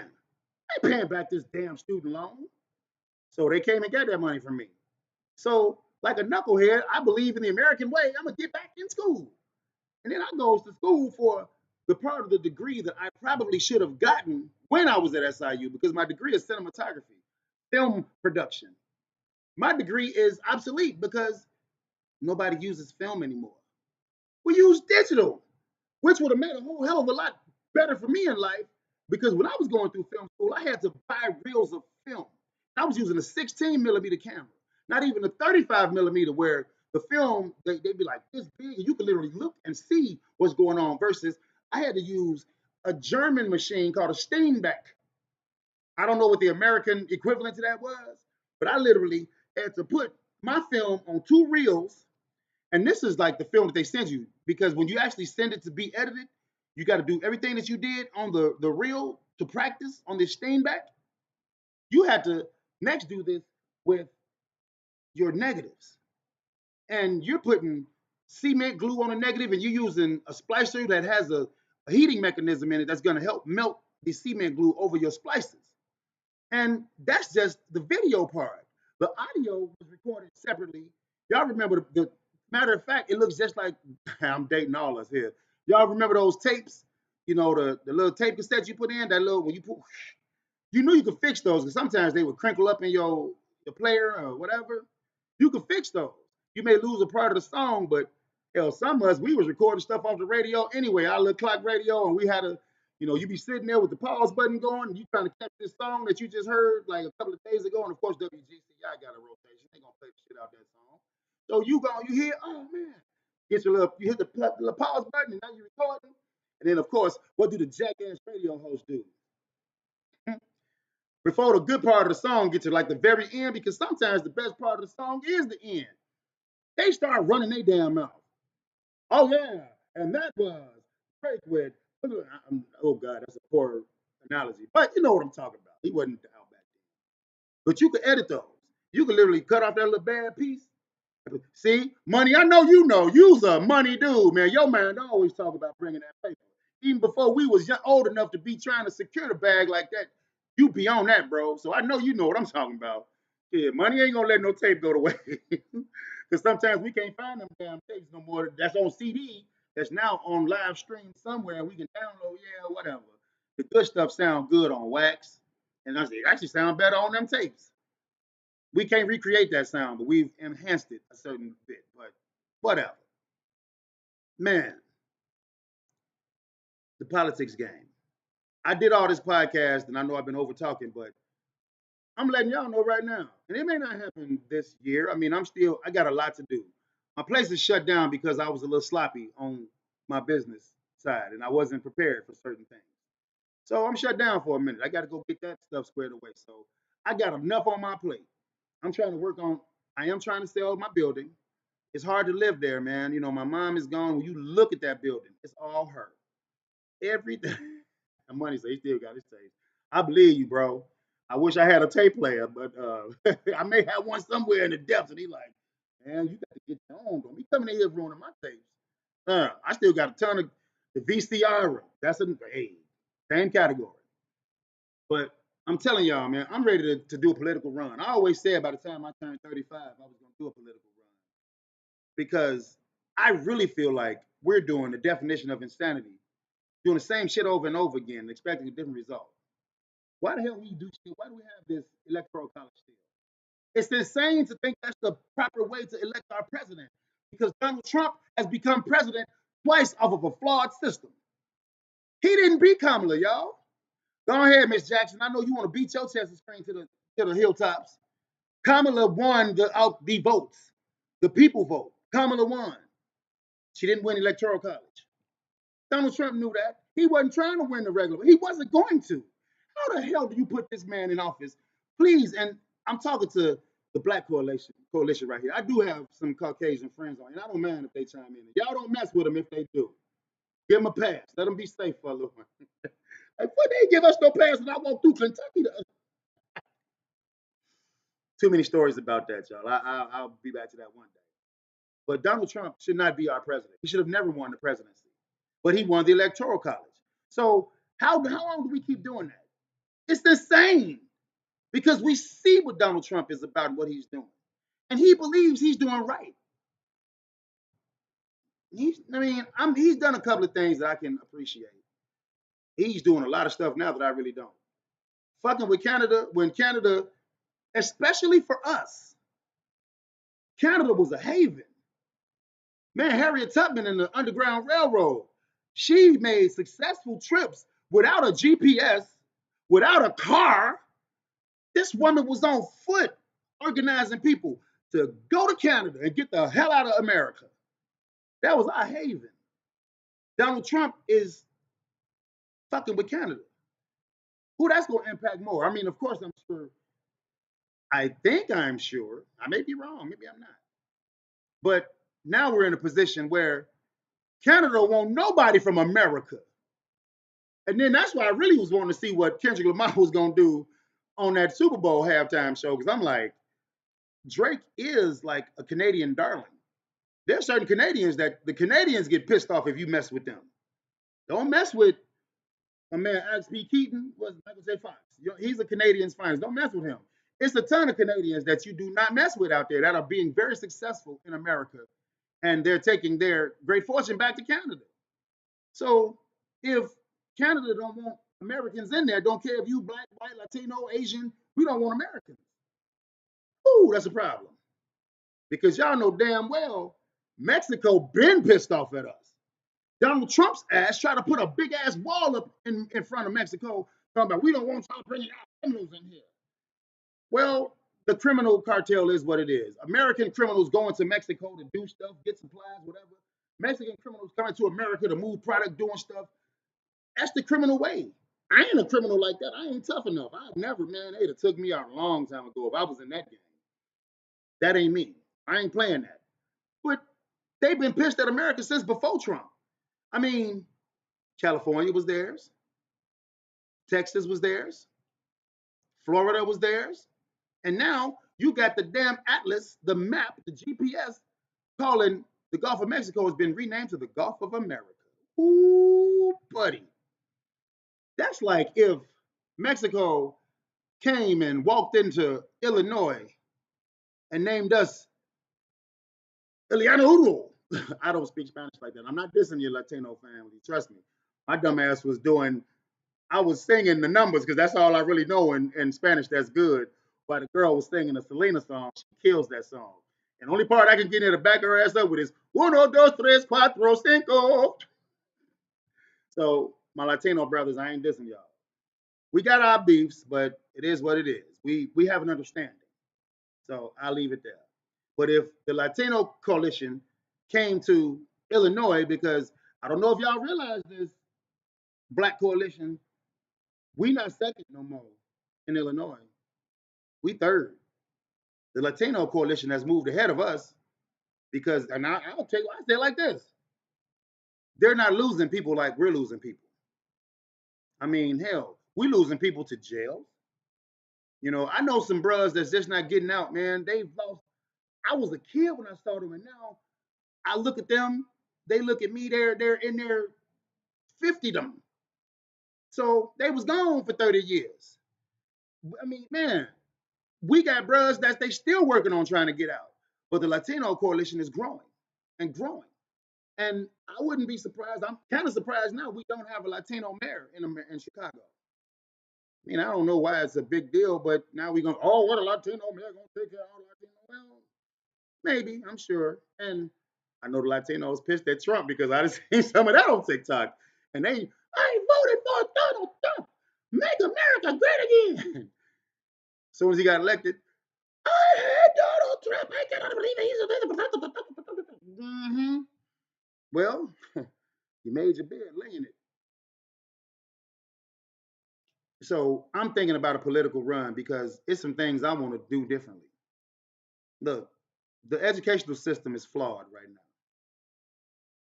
I ain't paying back this damn student loan. So they came and got that money from me. So, like a knucklehead, I believe in the American way. I'm gonna get back in school. And then I goes to school for the part of the degree that I probably should have gotten when I was at SIU because my degree is cinematography, film production. My degree is obsolete because nobody uses film anymore. We use digital, which would have made a whole hell of a lot better for me in life because when I was going through film school, I had to buy reels of film. I was using a 16 millimeter camera, not even a 35 millimeter where the film, they'd be like this big and you could literally look and see what's going on versus I had to use a German machine called a Steinbeck. I don't know what the American equivalent to that was, but I literally had to put my film on two reels. And this is like the film that they send you because when you actually send it to be edited, you got to do everything that you did on the reel to practice on this Steinbeck. You had to next do this with your negatives. And you're putting cement glue on a negative and you're using a splicer that has a heating mechanism in it that's going to help melt the cement glue over your splices. And that's just the video part. The audio was recorded separately. Y'all remember the matter of fact, it looks just like I'm dating all us here. Y'all remember those tapes? You know, the little tape cassettes you put in, that little when you put you knew you could fix those because sometimes they would crinkle up in your player or whatever. You could fix those. You may lose a part of the song, but hell, some of us we was recording stuff off the radio anyway. Our little clock radio, and we had a, you be sitting there with the pause button going, and you trying to catch this song that you just heard like a couple of days ago, and of course WGCI got a rotation. They gonna play the shit out that song. So you hear, oh man, you hit the pause button, and now you're recording. And then of course, what do the jackass radio hosts do? Before the good part of the song gets to like the very end, because sometimes the best part of the song is the end. They start running their damn mouth. Oh yeah, and that was Drake with. Oh God, that's a poor analogy, but you know what I'm talking about. He wasn't out back then. But you could edit those. You could literally cut off that little bad piece. See, money. I know you know. You's a money dude, man. Your man always talk about bringing that paper. Even before we was old enough to be trying to secure the bag like that, you be on that, bro. So I know you know what I'm talking about. Yeah, money ain't gonna let no tape go to waste. Because sometimes we can't find them damn tapes no more. That's on CD. That's now on live stream somewhere. We can download. Yeah, whatever. The good stuff sound good on wax, and it actually sound better on them tapes. We can't recreate that sound, but we've enhanced it a certain bit. But whatever. Man, the politics game. I did all this podcast, and I know I've been over talking, but I'm letting y'all know right now. And it may not happen this year. I mean, I got a lot to do. My place is shut down because I was a little sloppy on my business side, and I wasn't prepared for certain things. So I'm shut down for a minute. I got to go get that stuff squared away. So I got enough on my plate. I'm trying to work on. I am trying to sell my building. It's hard to live there, man. You know, my mom is gone. When you look at that building, it's all her. Everything. And money says he still got his tape. I believe you, bro. I wish I had a tape player, but I may have one somewhere in the depths. And he like, man, you got to get your own. Don't be coming in here ruining my tapes. I still got a ton of the VCR. That's a hey, same category. But I'm telling y'all, man, I'm ready to do a political run. I always said by the time I turned 35, I was going to do a political run because I really feel like we're doing the definition of insanity, doing the same shit over and over again, expecting a different result. Why the hell we do shit? Why do we have this electoral college still? It's insane to think that's the proper way to elect our president because Donald Trump has become president twice off of a flawed system. He didn't beat Kamala, y'all. Go ahead, Miss Jackson. I know you want to beat your chest and scream to the hilltops. Kamala won the votes, the people vote. Kamala won. She didn't win electoral college. Donald Trump knew that. He wasn't trying to win the regular. He wasn't going to. How the hell do you put this man in office? Please, and I'm talking to the Black coalition right here. I do have some Caucasian friends on, and I don't mind if they chime in. Y'all don't mess with them if they do. Give them a pass. Let them be safe for a little while. Like, what they give us no pass when I walk through Kentucky? Too many stories about that, y'all. I'll be back to that one day. But Donald Trump should not be our president. He should have never won the presidency. But he won the electoral college. So how long do we keep doing that? It's insane because we see what Donald Trump is about, what he's doing. And he believes he's doing right. He's done a couple of things that I can appreciate. He's doing a lot of stuff now that I really don't. Fucking with Canada, when Canada, especially for us, Canada was a haven. Man, Harriet Tubman in the Underground Railroad, she made successful trips without a GPS, without a car. This woman was on foot organizing people to go to Canada and get the hell out of America. That was our haven. Donald Trump is fucking with Canada. Who that's going to impact more? I mean, of course, I'm sure. I think I'm sure. I may be wrong. Maybe I'm not. But now we're in a position where Canada don't want nobody from America. And then that's why I really was wanting to see what Kendrick Lamar was going to do on that Super Bowl halftime show. Because I'm like, Drake is like a Canadian darling. There are certain Canadians that the Canadians get pissed off if you mess with them. Don't mess with my man Alex P. Keaton, was Michael J. Fox. He's a Canadian's finest. Don't mess with him. It's a ton of Canadians that you do not mess with out there that are being very successful in America, and they're taking their great fortune back to Canada. So if Canada don't want Americans in there, don't care if you black, white, Latino, Asian, we don't want Americans. Ooh, that's a problem. Because y'all know damn well Mexico been pissed off at us. Donald Trump's ass tried to put a big ass wall up in front of Mexico, talking about we don't want y'all bringing our criminals in here. Well, the criminal cartel is what it is. American criminals going to Mexico to do stuff, get supplies, whatever. Mexican criminals coming to America to move product, doing stuff. That's the criminal way. I ain't a criminal like that. I ain't tough enough. I never, man, they'd have took me out a long time ago if I was in that game. That ain't me. I ain't playing that. But they've been pissed at America since before Trump. I mean, California was theirs. Texas was theirs. Florida was theirs. And now you got the damn atlas, the map, the GPS calling the Gulf of Mexico has been renamed to the Gulf of America. Ooh, buddy. That's like if Mexico came and walked into Illinois and named us Eliana Uro. I don't speak Spanish like that. I'm not dissing your Latino family. Trust me. My dumb ass was I was singing the numbers because that's all I really know in Spanish that's good. But the girl was singing a Selena song. She kills that song. And the only part I can get in to back her ass up with is uno, dos, tres, cuatro, cinco. So my Latino brothers, I ain't dissing y'all. We got our beefs, but it is what it is. We have an understanding. So I'll leave it there. But if the Latino coalition came to Illinois, because I don't know if y'all realize this, Black coalition, we not second no more in Illinois. We third. The Latino coalition has moved ahead of us because, and I'll tell you, I say it like this: they're not losing people like we're losing people. I mean, hell, we losing people to jail. You know, I know some bros that's just not getting out, man. They've lost. I was a kid when I saw them, and now I look at them. They look at me. They're in their 50 them. So they was gone for 30 years. I mean, man, we got bros that they still working on trying to get out. But the Latino coalition is growing and growing. And I wouldn't be surprised. I'm kind of surprised now we don't have a Latino mayor in Chicago. I mean, I don't know why it's a big deal, but now we're going, oh, what a Latino mayor going to take care of all Latino? Well, maybe, I'm sure. And I know the Latinos pissed at Trump because I just seen some of that on TikTok. And I voted for Donald Trump. Make America great again. As soon as he got elected, I hate Donald Trump. I cannot believe he's a mm-hmm. Well, you made your bed, lay in it. So I'm thinking about a political run because it's some things I want to do differently. Look, the educational system is flawed right now.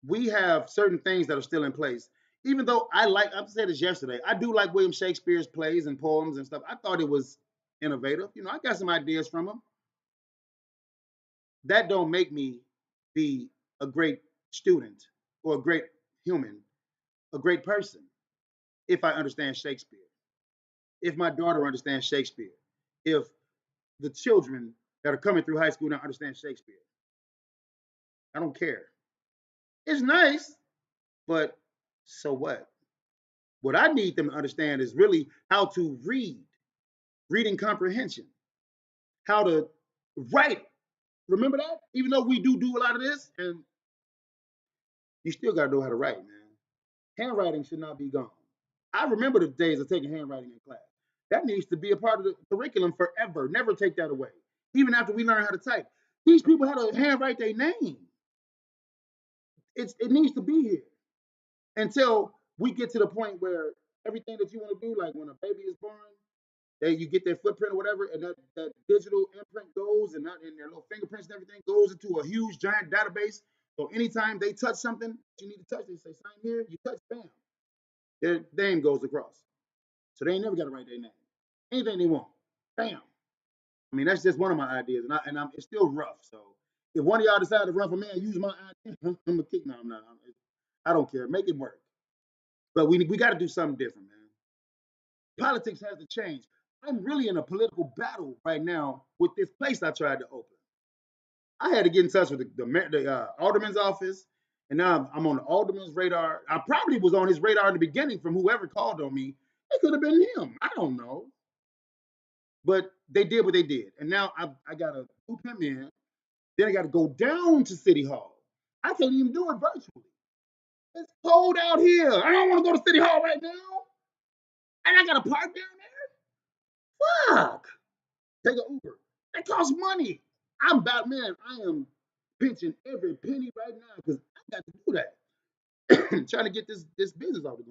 We have certain things that are still in place. Even though I said this yesterday, I do like William Shakespeare's plays and poems and stuff. I thought it was innovative. You know, I got some ideas from them. That don't make me be a great student or a great human, a great person if I understand Shakespeare. If my daughter understands Shakespeare, if the children that are coming through high school now understand Shakespeare, I don't care. It's nice, but so what? What I need them to understand is really how to read, reading comprehension, how to write. Remember that? Even though we do a lot of this, and you still got to know how to write, man. Handwriting should not be gone. I remember the days of taking handwriting in class. That needs to be a part of the curriculum forever. Never take that away. Even after we learn how to type. These people had to handwrite their name. It needs to be here until we get to the point where everything that you want to do, like when a baby is born, you get their footprint or whatever, and that digital imprint goes, and their little fingerprints and everything goes into a huge giant database. So anytime they touch something you need to touch, they say sign here, you touch, bam, their name goes across. So they ain't never got to write their name. Anything they want, bam. I mean, that's just one of my ideas, it's still rough. So if one of y'all decide to run for mayor and use my idea, I'm gonna kick. No, I'm not. I don't care. Make it work. But we got to do something different, man. Politics has to change. I'm really in a political battle right now with this place I tried to open. I had to get in touch with the alderman's office, and now I'm on the alderman's radar. I probably was on his radar in the beginning from whoever called on me. It could have been him. I don't know. But they did what they did. And now I got to loop him in. Then I got to go down to City Hall. I can't even do it virtually. It's cold out here. I don't want to go to City Hall right now. And I got to park down there. Fuck. Take an Uber. That costs money. I'm about, man, I am pinching every penny right now because I got to do that. Trying to get this business off the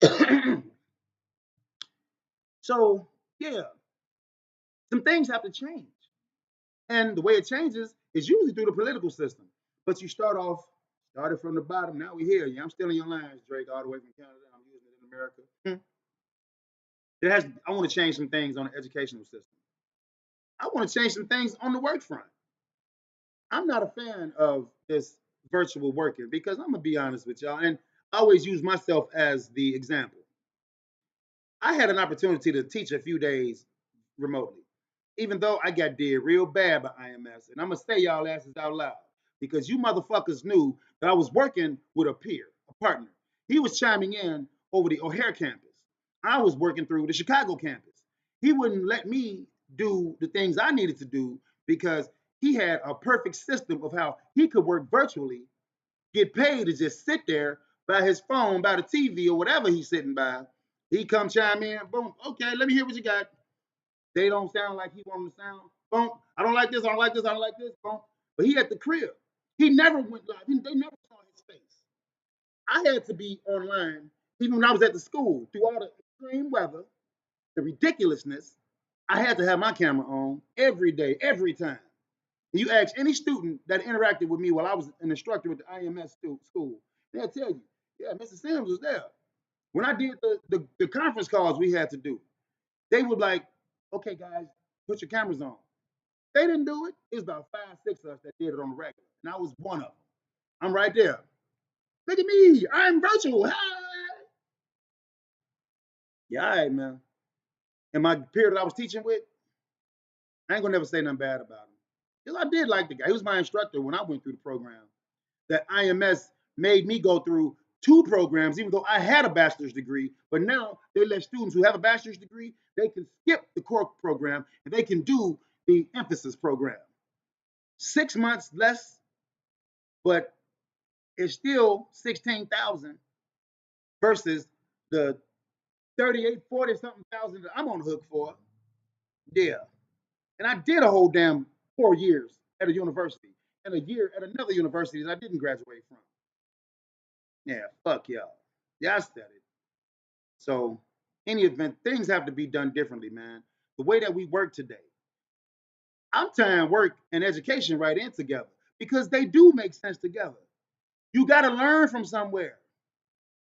ground. So, yeah, some things have to change. And the way it changes is usually through the political system. But you started from the bottom. Now we're here. Yeah, I'm still in your lines, Drake, all the way from Canada. I'm using it in America. I want to change some things on the educational system. I want to change some things on the work front. I'm not a fan of this virtual working because I'm gonna be honest with y'all, and I always use myself as the example. I had an opportunity to teach a few days remotely, even though I got did real bad by IMS. And I'm gonna say y'all asses out loud because you motherfuckers knew that I was working with a peer, a partner. He was chiming in over the O'Hare campus. I was working through the Chicago campus. He wouldn't let me do the things I needed to do because he had a perfect system of how he could work virtually, get paid to just sit there by his phone, by the TV or whatever he's sitting by. He come chime in, boom, okay, let me hear what you got. They don't sound like he want them to sound. Boom, I don't like this, I don't like this, I don't like this, boom. But he at the crib. He never went live. They never saw his face. I had to be online, even when I was at the school, through all the extreme weather, the ridiculousness. I had to have my camera on every day, every time. And you ask any student that interacted with me while I was an instructor at the IMS school, they'll tell you, yeah, Mr. Sims was there. When I did the conference calls we had to do, they would like, okay, guys, put your cameras on. They didn't do it. It was about 5, 6 of us that did it on the regular. And I was one of them. I'm right there. Look at me. I'm virtual. Hi. Yeah, all right, man. And my peer that I was teaching with, I ain't gonna never say nothing bad about him. Because I did like the guy. He was my instructor when I went through the program. That IMS made me go through 2 programs, even though I had a bachelor's degree. But now they let students who have a bachelor's degree, they can skip the core program and they can do the emphasis program. 6 months less, but it's still 16,000 versus the 38, 40 something thousand that I'm on the hook for. Yeah. And I did a whole damn 4 years at a university and a year at another university that I didn't graduate from. Yeah, fuck y'all. Yeah, I said it. So, any event, things have to be done differently, man. The way that we work today, I'm tying work and education right in together because they do make sense together. You got to learn from somewhere.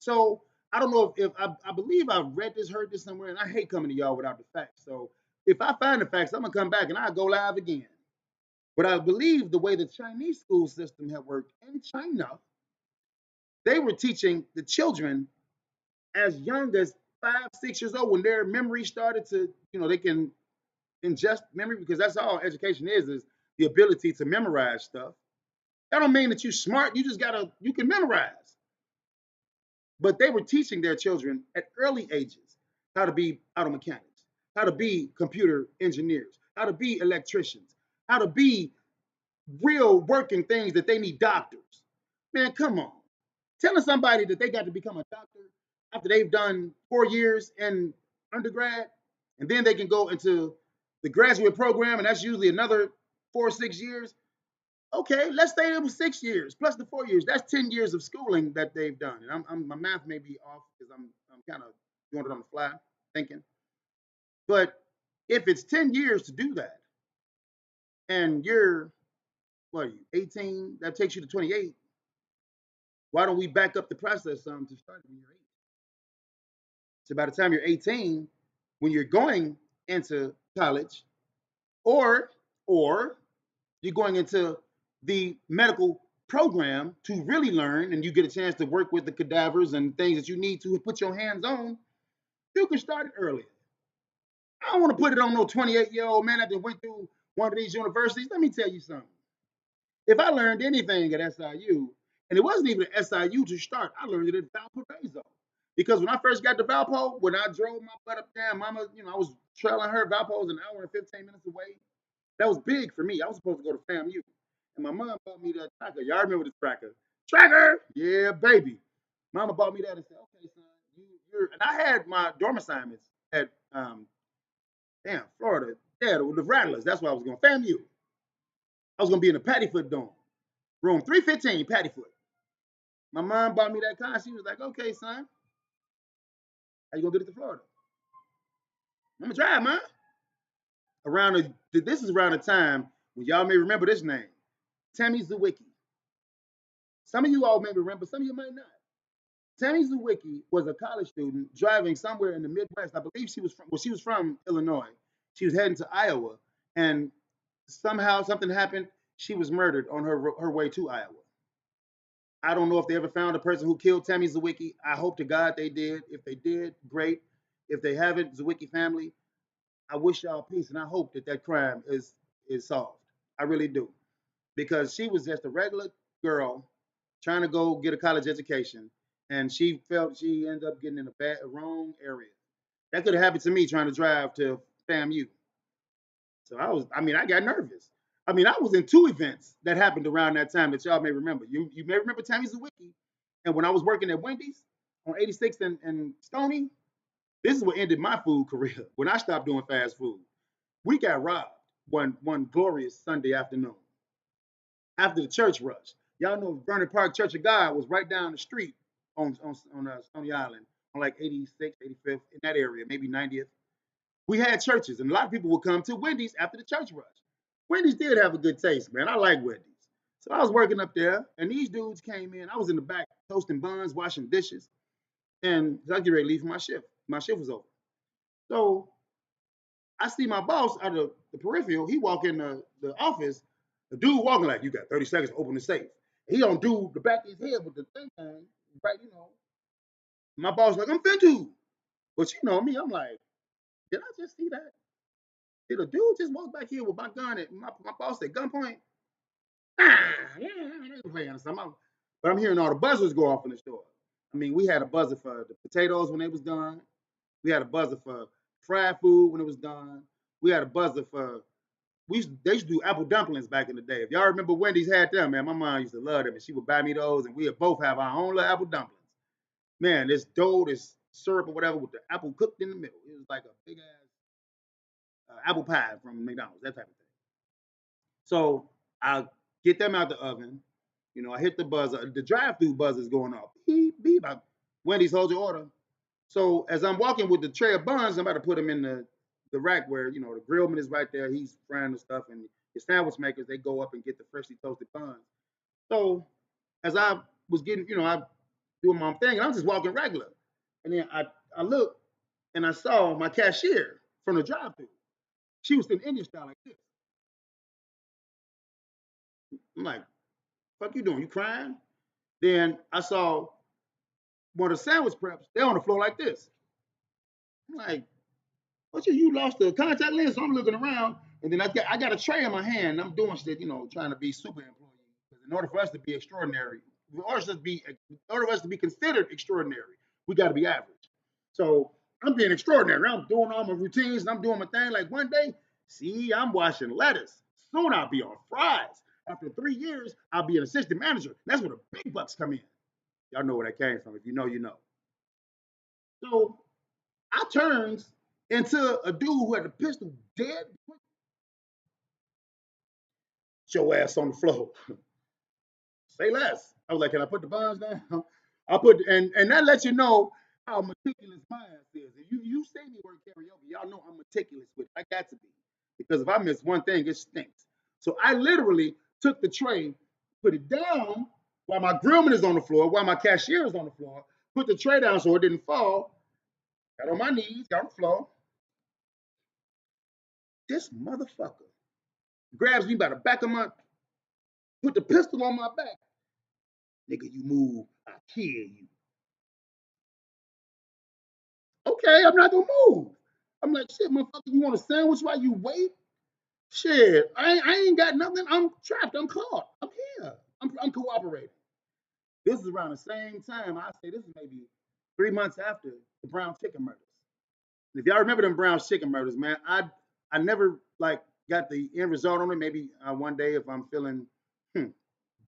So, I don't know if I believe I read this, heard this somewhere, and I hate coming to y'all without the facts. So if I find the facts, I'm gonna come back and I'll go live again. But I believe the way the Chinese school system had worked in China, they were teaching the children as young as 5, 6 years old when their memory started to, they can ingest memory because that's all education is the ability to memorize stuff. That don't mean that you're smart. You can memorize. But they were teaching their children at early ages how to be auto mechanics, how to be computer engineers, how to be electricians, how to be real working things that they need doctors. Man, come on. Telling somebody that they got to become a doctor after they've done 4 years in undergrad, and then they can go into the graduate program, and that's usually another 4 or 6 years. Okay, let's say it was 6 years plus the 4 years. That's 10 years of schooling that they've done. And my math may be off because I'm kind of doing it on the fly, thinking. But if it's 10 years to do that, and you're what are you 18? That takes you to 28. Why don't we back up the process some to start when you're 8? So by the time you're 18, when you're going into college, or or you're going into the medical program to really learn and you get a chance to work with the cadavers and things that you need to put your hands on, you can start it earlier. I don't want to put it on no 28-year-old man that went through one of these universities. Let me tell you something. If I learned anything at SIU, and it wasn't even at SIU to start, I learned it at Valparaiso. Because when I first got to Valpo, when I drove my butt up there, mama, I was trailing her. Valpo was an hour and 15 minutes away. That was big for me. I was supposed to go to FAMU. And my mom bought me that tracker. Y'all remember the tracker? Tracker! Yeah, baby. Mama bought me that and said, okay, son, you're. And I had my dorm assignments at, Florida. Yeah, the Rattlers. That's why I was going. FAMU. I was going to be in the Pattyfoot dorm. Room 315, Pattyfoot. My mom bought me that car. She was like, okay, son, how you going to get it to Florida? I'm going to drive, man. This is around the time when y'all may remember this name, Tammy Zwicky. Some of you all may remember, some of you might not. Tammy Zwicky was a college student driving somewhere in the Midwest. I believe she was from Illinois. She was heading to Iowa, and somehow something happened. She was murdered on her way to Iowa. I don't know if they ever found the person who killed Tammy Zwicky. I hope to God they did. If they did, great. If they haven't, Zwicky family, I wish y'all peace, and I hope that that crime is solved. I really do, because she was just a regular girl trying to go get a college education, and she felt she ended up getting in a wrong area. That could have happened to me trying to drive to FAMU. So I got nervous. I was in 2 events that happened around that time that y'all may remember. You may remember Tammy Zwicky, and when I was working at Wendy's on 86th and Stony, this is what ended my food career. When I stopped doing fast food, we got robbed one glorious Sunday afternoon after the church rush. Y'all know Vernon Park Church of God was right down the street on Stony Island on like 86th, 85th in that area, maybe 90th. We had churches, and a lot of people would come to Wendy's after the church rush. Wendy's did have a good taste, man. I like Wendy's. So I was working up there, and these dudes came in. I was in the back toasting buns, washing dishes, and I was getting ready to leave for my shift. My shift was over. So I see my boss out of the peripheral. He walk in the office. The dude walking like, you got 30 seconds to open the safe. He don't do the back of his head with the thing, right? My boss like, I'm finna. But you know me, I'm like, did I just see that? Did a dude just walk back here with my gun at my boss at gunpoint? Yeah, but I'm hearing all the buzzers go off in the store. We had a buzzer for the potatoes when they was done. We had a buzzer for fried food when it was done. We had a buzzer for they used to do apple dumplings back in the day. If y'all remember Wendy's had them, man, my mom used to love them, and she would buy me those, and we would both have our own little apple dumplings. Man, this dough, this syrup or whatever with the apple cooked in the middle. It was like a big ass apple pie from McDonald's, that type of thing. So I get them out the oven. I hit the buzzer. The drive-through buzzer is going off. Beep, beep. Wendy's, hold your order. So as I'm walking with the tray of buns, I'm about to put them in the rack where, the grillman is right there. He's frying the stuff. And the sandwich makers, they go up and get the freshly toasted buns. So as I was getting, I doing my thing, and I'm just walking regular. And then I looked and I saw my cashier from the drive-thru. She was sitting Indian style like this. I'm like, fuck you doing? You crying? Then I saw one of the sandwich preps, they're on the floor like this. I'm like, what you lost the contact lens? So I'm looking around, and then I got a tray in my hand. And I'm doing shit, trying to be super employee. Because in order for us to be extraordinary, in order for us to be considered extraordinary, we got to be average. So I'm being extraordinary. I'm doing all my routines and I'm doing my thing. Like one day, see, I'm washing lettuce. Soon I'll be on fries. After 3 years, I'll be an assistant manager. That's where the big bucks come in. Y'all know where that came from. If you know, you know. So I turns into a dude who had a pistol dead. Your ass on the floor. Say less. I was like, can I put the bonds down? I put and that lets you know how meticulous my ass is. If you see me work karaoke, y'all know I'm meticulous with it. I got to be. Because if I miss one thing, it stinks. So I literally took the tray, put it down while my grillman is on the floor, while my cashier is on the floor, put the tray down so it didn't fall, got on my knees, got on the floor. This motherfucker grabs me by the back of my, put the pistol on my back. Nigga, you move, I kill you. Okay, I'm not gonna move. I'm like, shit, motherfucker, you want a sandwich while you wait? Shit, I ain't got nothing. I'm trapped. I'm caught. I'm here. I'm cooperating. This is around the same time. I say this is maybe 3 months after the Brown chicken murders. And if y'all remember them Brown chicken murders, man, I never like got the end result on it. Maybe one day if I'm feeling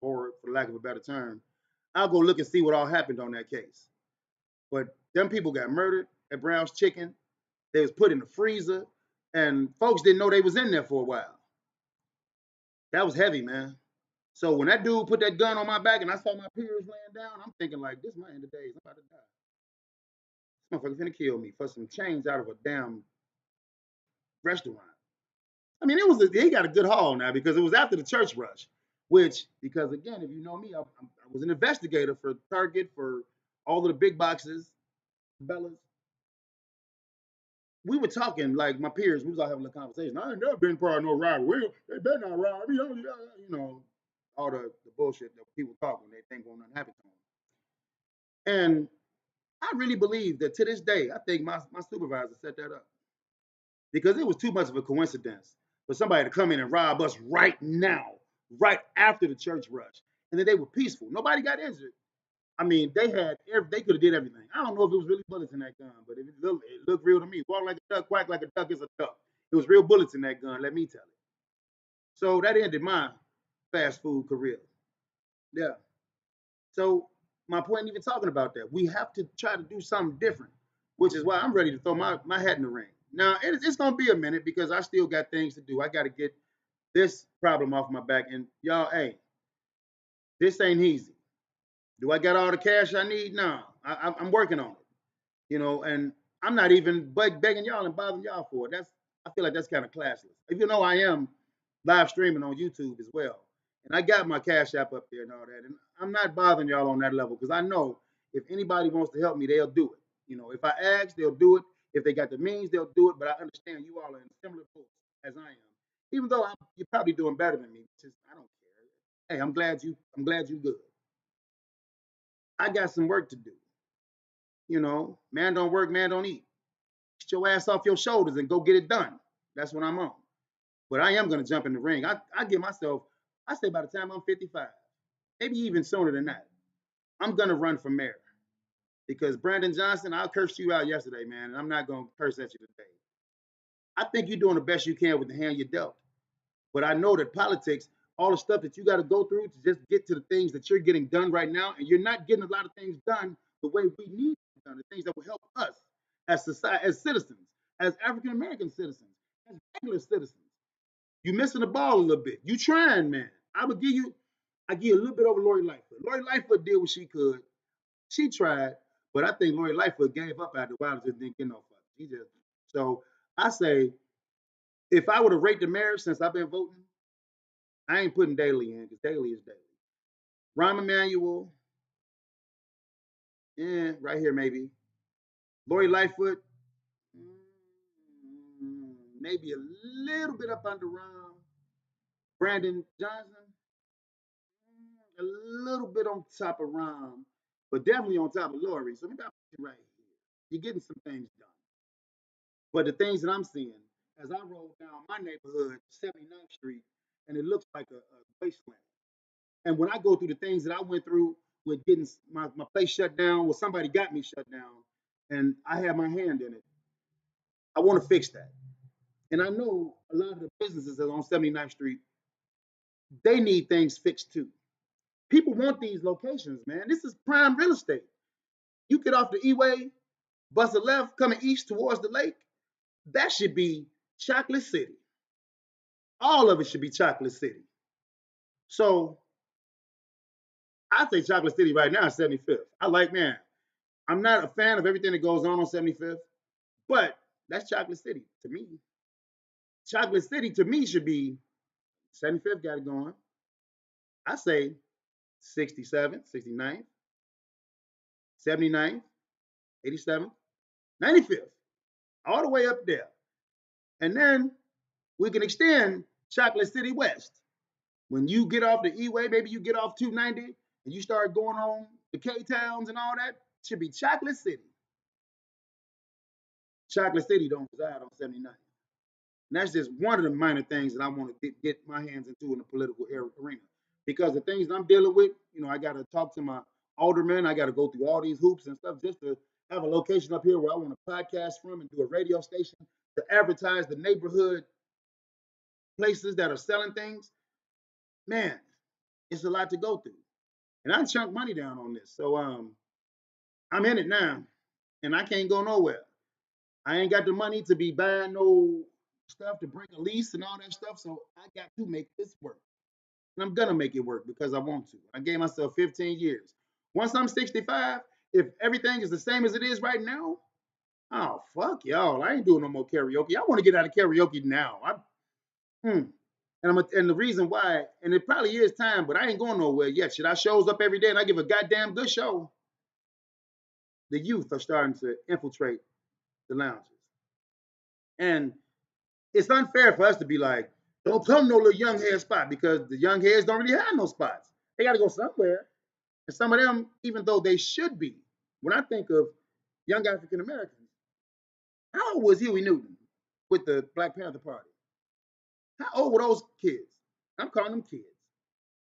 bored, for lack of a better term, I'll go look and see what all happened on that case. But them people got murdered at Brown's Chicken. They was put in the freezer, and folks didn't know they was in there for a while. That was heavy, man. So when that dude put that gun on my back and I saw my peers laying down, I'm thinking like, this might end the days. I'm about to die. This motherfucker's gonna kill me for some change out of a damn restaurant. I mean, he got a good haul now because it was after the church rush, which because again, if you know me, I was an investigator for Target for all of the big boxes, Bellas. We were talking like my peers. We was all having a conversation. I ain't never been part of no robbery. They better not rob me. All the bullshit that people talk when they think won't nothing happen to them. And I really believe that to this day, I think my supervisor set that up because it was too much of a coincidence for somebody to come in and rob us right now, right after the church rush, and then they were peaceful. Nobody got injured. I mean, they could have did everything. I don't know if it was really bullets in that gun, but it looked real to me. Walk like a duck, quack like a duck is a duck. It was real bullets in that gun, let me tell you. So that ended my fast food career. Yeah. So my point ain't even talking about that. We have to try to do something different, which is why I'm ready to throw my hat in the ring. Now it's gonna be a minute because I still got things to do. I got to get this problem off my back. And y'all, hey, this ain't easy. Do I got all the cash I need? No, I'm working on it. And I'm not even begging y'all and bothering y'all for it. I feel like that's kind of classless. Even though I am live streaming on YouTube as well, and I got my Cash App up there and all that, and I'm not bothering y'all on that level because I know if anybody wants to help me, they'll do it. If I ask, they'll do it. If they got the means, they'll do it. But I understand you all are in similar boats as I am, even though you're probably doing better than me. Just I don't care. Hey, I'm glad you good. I got some work to do. Man don't work, man don't eat. Get your ass off your shoulders and go get it done. That's what I'm on. But I am gonna jump in the ring. I give myself, I say by the time I'm 55, maybe even sooner than that, I'm gonna run for mayor. Because Brandon Johnson, I cursed you out yesterday, man, and I'm not gonna curse at you today. I think you're doing the best you can with the hand you dealt. But I know that politics, all the stuff that you got to go through to just get to the things that you're getting done right now, and you're not getting a lot of things done the way we need to be done, the things that will help us as society, as citizens, as African American citizens, as regular citizens. You're missing the ball a little bit. You trying, man. I give you a little bit over Lori Lightfoot. Lori Lightfoot did what she could. She tried, but I think Lori Lightfoot gave up after a while and just didn't get no fuck. So I say if I were to rate the mayor since I've been voting, I ain't putting Daley in because Daley is Daley. Rahm Emanuel, right here maybe. Lori Lightfoot, maybe a little bit up under Ron. Brandon Johnson, a little bit on top of Ron, but definitely on top of Lori. So maybe I'll put you right here. You're getting some things done. But the things that I'm seeing, as I roll down my neighborhood, 79th Street, and it looks like a wasteland. And when I go through the things that I went through with getting my place shut down, or somebody got me shut down, and I had my hand in it, I want to fix that. And I know a lot of the businesses that are on 79th Street, they need things fixed too. People want these locations, man. This is prime real estate. You get off the E-way, bust a left, coming east towards the lake. That should be Chocolate City. All of it should be Chocolate City. So I say Chocolate City right now is 75th. I like, man, I'm not a fan of everything that goes on 75th, but that's Chocolate City to me. Chocolate City to me should be 75th, got it going. I say 67th, 69th, 79th, 87th, 95th, all the way up there. And then we can extend Chocolate City West. When you get off the E-way, maybe you get off 290 and you start going on the K-Towns and all that, should be Chocolate City. Chocolate City don't reside on 79. And that's just one of the minor things that I want to get my hands into in the political arena. Because the things I'm dealing with, I got to talk to my aldermen. I got to go through all these hoops and stuff just to have a location up here where I want to podcast from and do a radio station to advertise the neighborhood places that are selling things. Man, it's a lot to go through. And I chunk money down on this. So I'm in it now and I can't go nowhere. I ain't got the money to be buying no stuff to break a lease and all that stuff. So I got to make this work. And I'm gonna make it work because I want to. I gave myself 15 years. Once I'm 65, if everything is the same as it is right now, oh fuck y'all. I ain't doing no more karaoke. I want to get out of karaoke now. And the reason why, and it probably is time, but I ain't going nowhere yet. Shit, I shows up every day and I give a goddamn good show. The youth are starting to infiltrate the lounges. And it's unfair for us to be like, don't come no little young hair spot because the young hairs don't really have no spots. They got to go somewhere. And some of them, even though they should be, when I think of young African Americans, how old was Huey Newton with the Black Panther Party? How old were those kids? I'm calling them kids.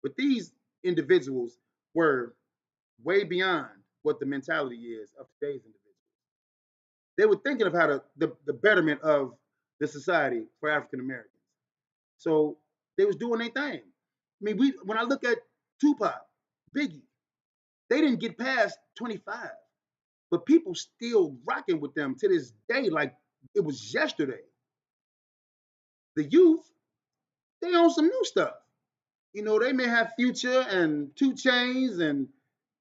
But these individuals were way beyond what the mentality is of today's individuals. They were thinking of how the betterment of the society for African Americans. So they was doing their thing. I mean, when I look at Tupac, Biggie, they didn't get past 25, but people still rocking with them to this day like it was yesterday. The youth, they own some new stuff. They may have Future and Two Chains and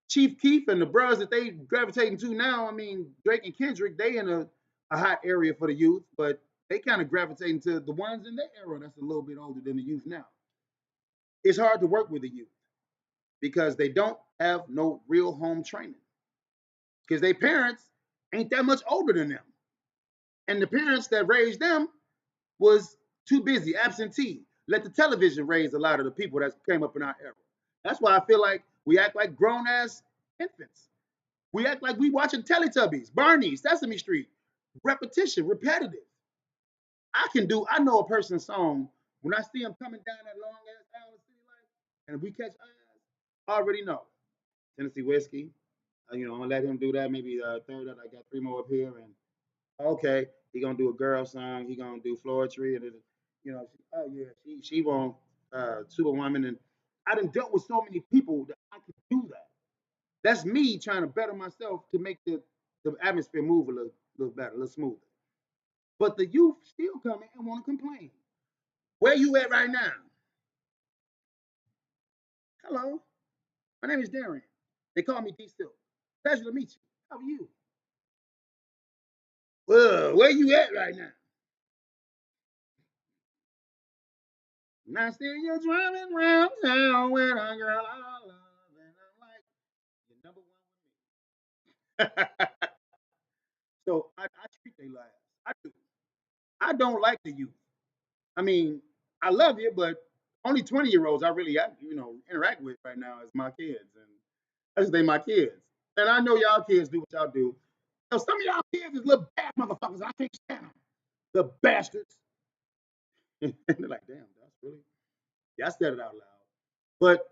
Chief Keef and the bros that they gravitating to now. I mean, Drake and Kendrick, they in a hot area for the youth, but they kind of gravitating to the ones in their era that's a little bit older than the youth now. It's hard to work with the youth because they don't have no real home training because their parents ain't that much older than them. And the parents that raised them was too busy, absentee. Let the television raise a lot of the people that came up in our era. That's why I feel like we act like grown ass infants. We act like we watching Teletubbies, Barney, Sesame Street. Repetition, repetitive. I know a person's song when I see them coming down that long ass aisle city life, and if we catch eyes, I already know. Tennessee Whiskey. I'm gonna let him do that. Maybe third up. I got three more up here, and okay, he gonna do a girl song. He gonna do Floetry, and oh yeah, she won't Superwoman, and I done dealt with so many people that I could do that. That's me trying to better myself to make the atmosphere move a little better, a little smoother. But the youth still coming and want to complain. Where you at right now? Hello, my name is Darian. They call me D Silk. Pleasure to meet you. How are you? Well, where you at right now? And I see you driving round town with a girl I love, and I'm like, you're number one with me. I don't like the youth. I mean, I love you, but only 20-year-olds I really interact with right now is my kids, and that's they my kids. And I know y'all kids do what y'all do. Now, some of y'all kids is little bad motherfuckers. I can't stand them. The bastards. And they're like, damn, that's really. Yeah, I said it out loud. But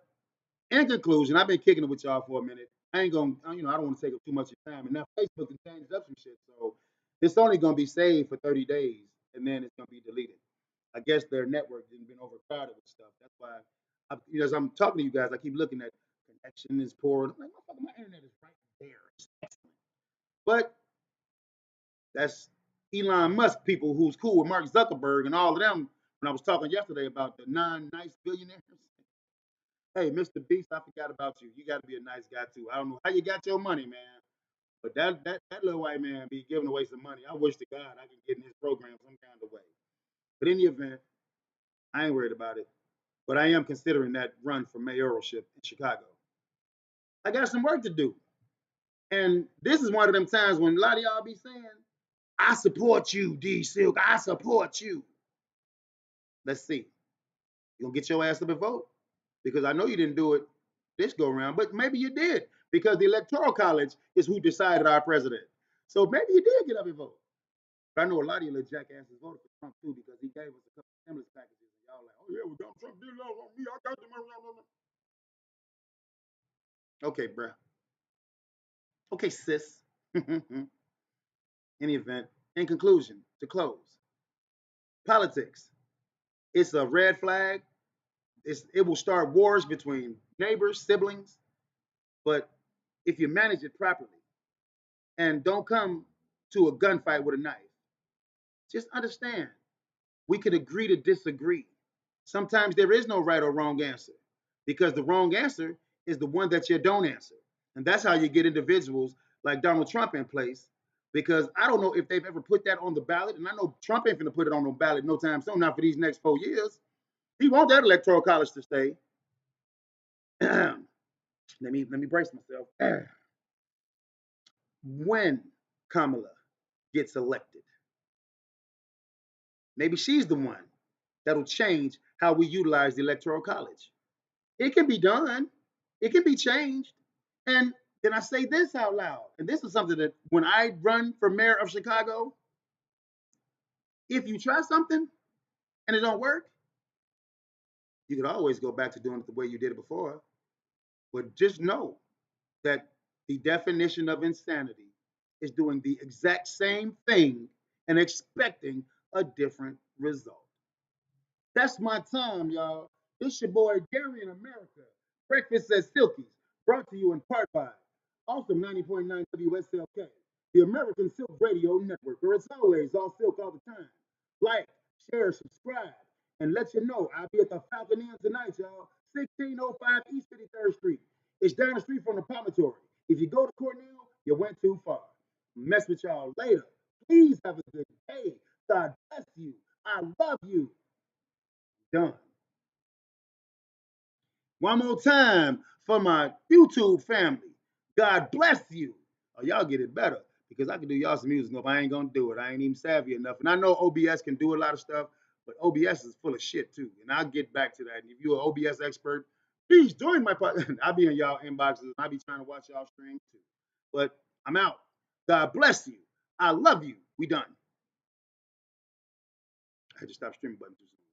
in conclusion, I've been kicking it with y'all for a minute. I ain't gonna, I don't want to take up too much of your time. And now Facebook has changed up some shit, so it's only gonna be saved for 30 days, and then it's gonna be deleted. I guess their network has been overcrowded with stuff. That's why, as I'm talking to you guys, I keep looking at connection is poor. I'm like, motherfucker, my internet is right there. It's excellent. But that's Elon Musk people who's cool with Mark Zuckerberg and all of them. When I was talking yesterday about the non-nice billionaires, hey, Mr. Beast, I forgot about you. You got to be a nice guy too. I don't know how you got your money, man, but that little white man be giving away some money. I wish to God I can get in his program some kind of way. But in the event, I ain't worried about it. But I am considering that run for mayoralship in Chicago. I got some work to do. And this is one of them times when a lot of y'all be saying, I support you, D Silk. I support you. Let's see. You gonna get your ass up and vote? Because I know you didn't do it this go around, but maybe you did. Because the Electoral College is who decided our president. So maybe you did get up and vote. But I know a lot of you little jackasses voted for Trump too because he gave us a couple of stimulus packages. And y'all like, oh yeah, well, Trump did that on me. I got the money. Okay, bruh. Okay, sis. In any event, in conclusion, to close, politics. It's a red flag. It will start wars between neighbors, siblings, but if you manage it properly and don't come to a gunfight with a knife, just understand we can agree to disagree. Sometimes there is no right or wrong answer because the wrong answer is the one that you don't answer. And that's how you get individuals like Donald Trump in place because I don't know if they've ever put that on the ballot. And I know Trump ain't going to put it on the ballot no time soon, not for these next 4 years. He wants that electoral college to stay. let me brace myself. When Kamala gets elected, maybe she's the one that'll change how we utilize the electoral college. It can be done. It can be changed. And then I say this out loud, and this is something that when I run for mayor of Chicago, if you try something and it don't work, you could always go back to doing it the way you did it before. But just know that the definition of insanity is doing the exact same thing and expecting a different result. That's my time, y'all. It's your boy Darian America. Breakfast at Silky's, brought to you in part by Awesome 90.9 WSLK, the American Silk Radio Network, where it's always all silk all the time. Like, share, subscribe, and let you know I'll be at the Falcon Inn tonight, y'all. 1605 East 53rd Street. It's down the street from the Promontory. If you go to Cornell, you went too far. Mess with y'all later. Please have a good day. God bless you. I love you. Done. One more time for my YouTube family. God bless you. Oh, y'all get it better because I can do y'all some music. If I ain't gonna do it, I ain't even savvy enough. And I know OBS can do a lot of stuff, but OBS is full of shit too. And I'll get back to that. And if you're an OBS expert, please join my podcast. I'll be in y'all inboxes. I'll be trying to watch y'all stream too. But I'm out. God bless you. I love you. We done. I had to stop streaming button too soon.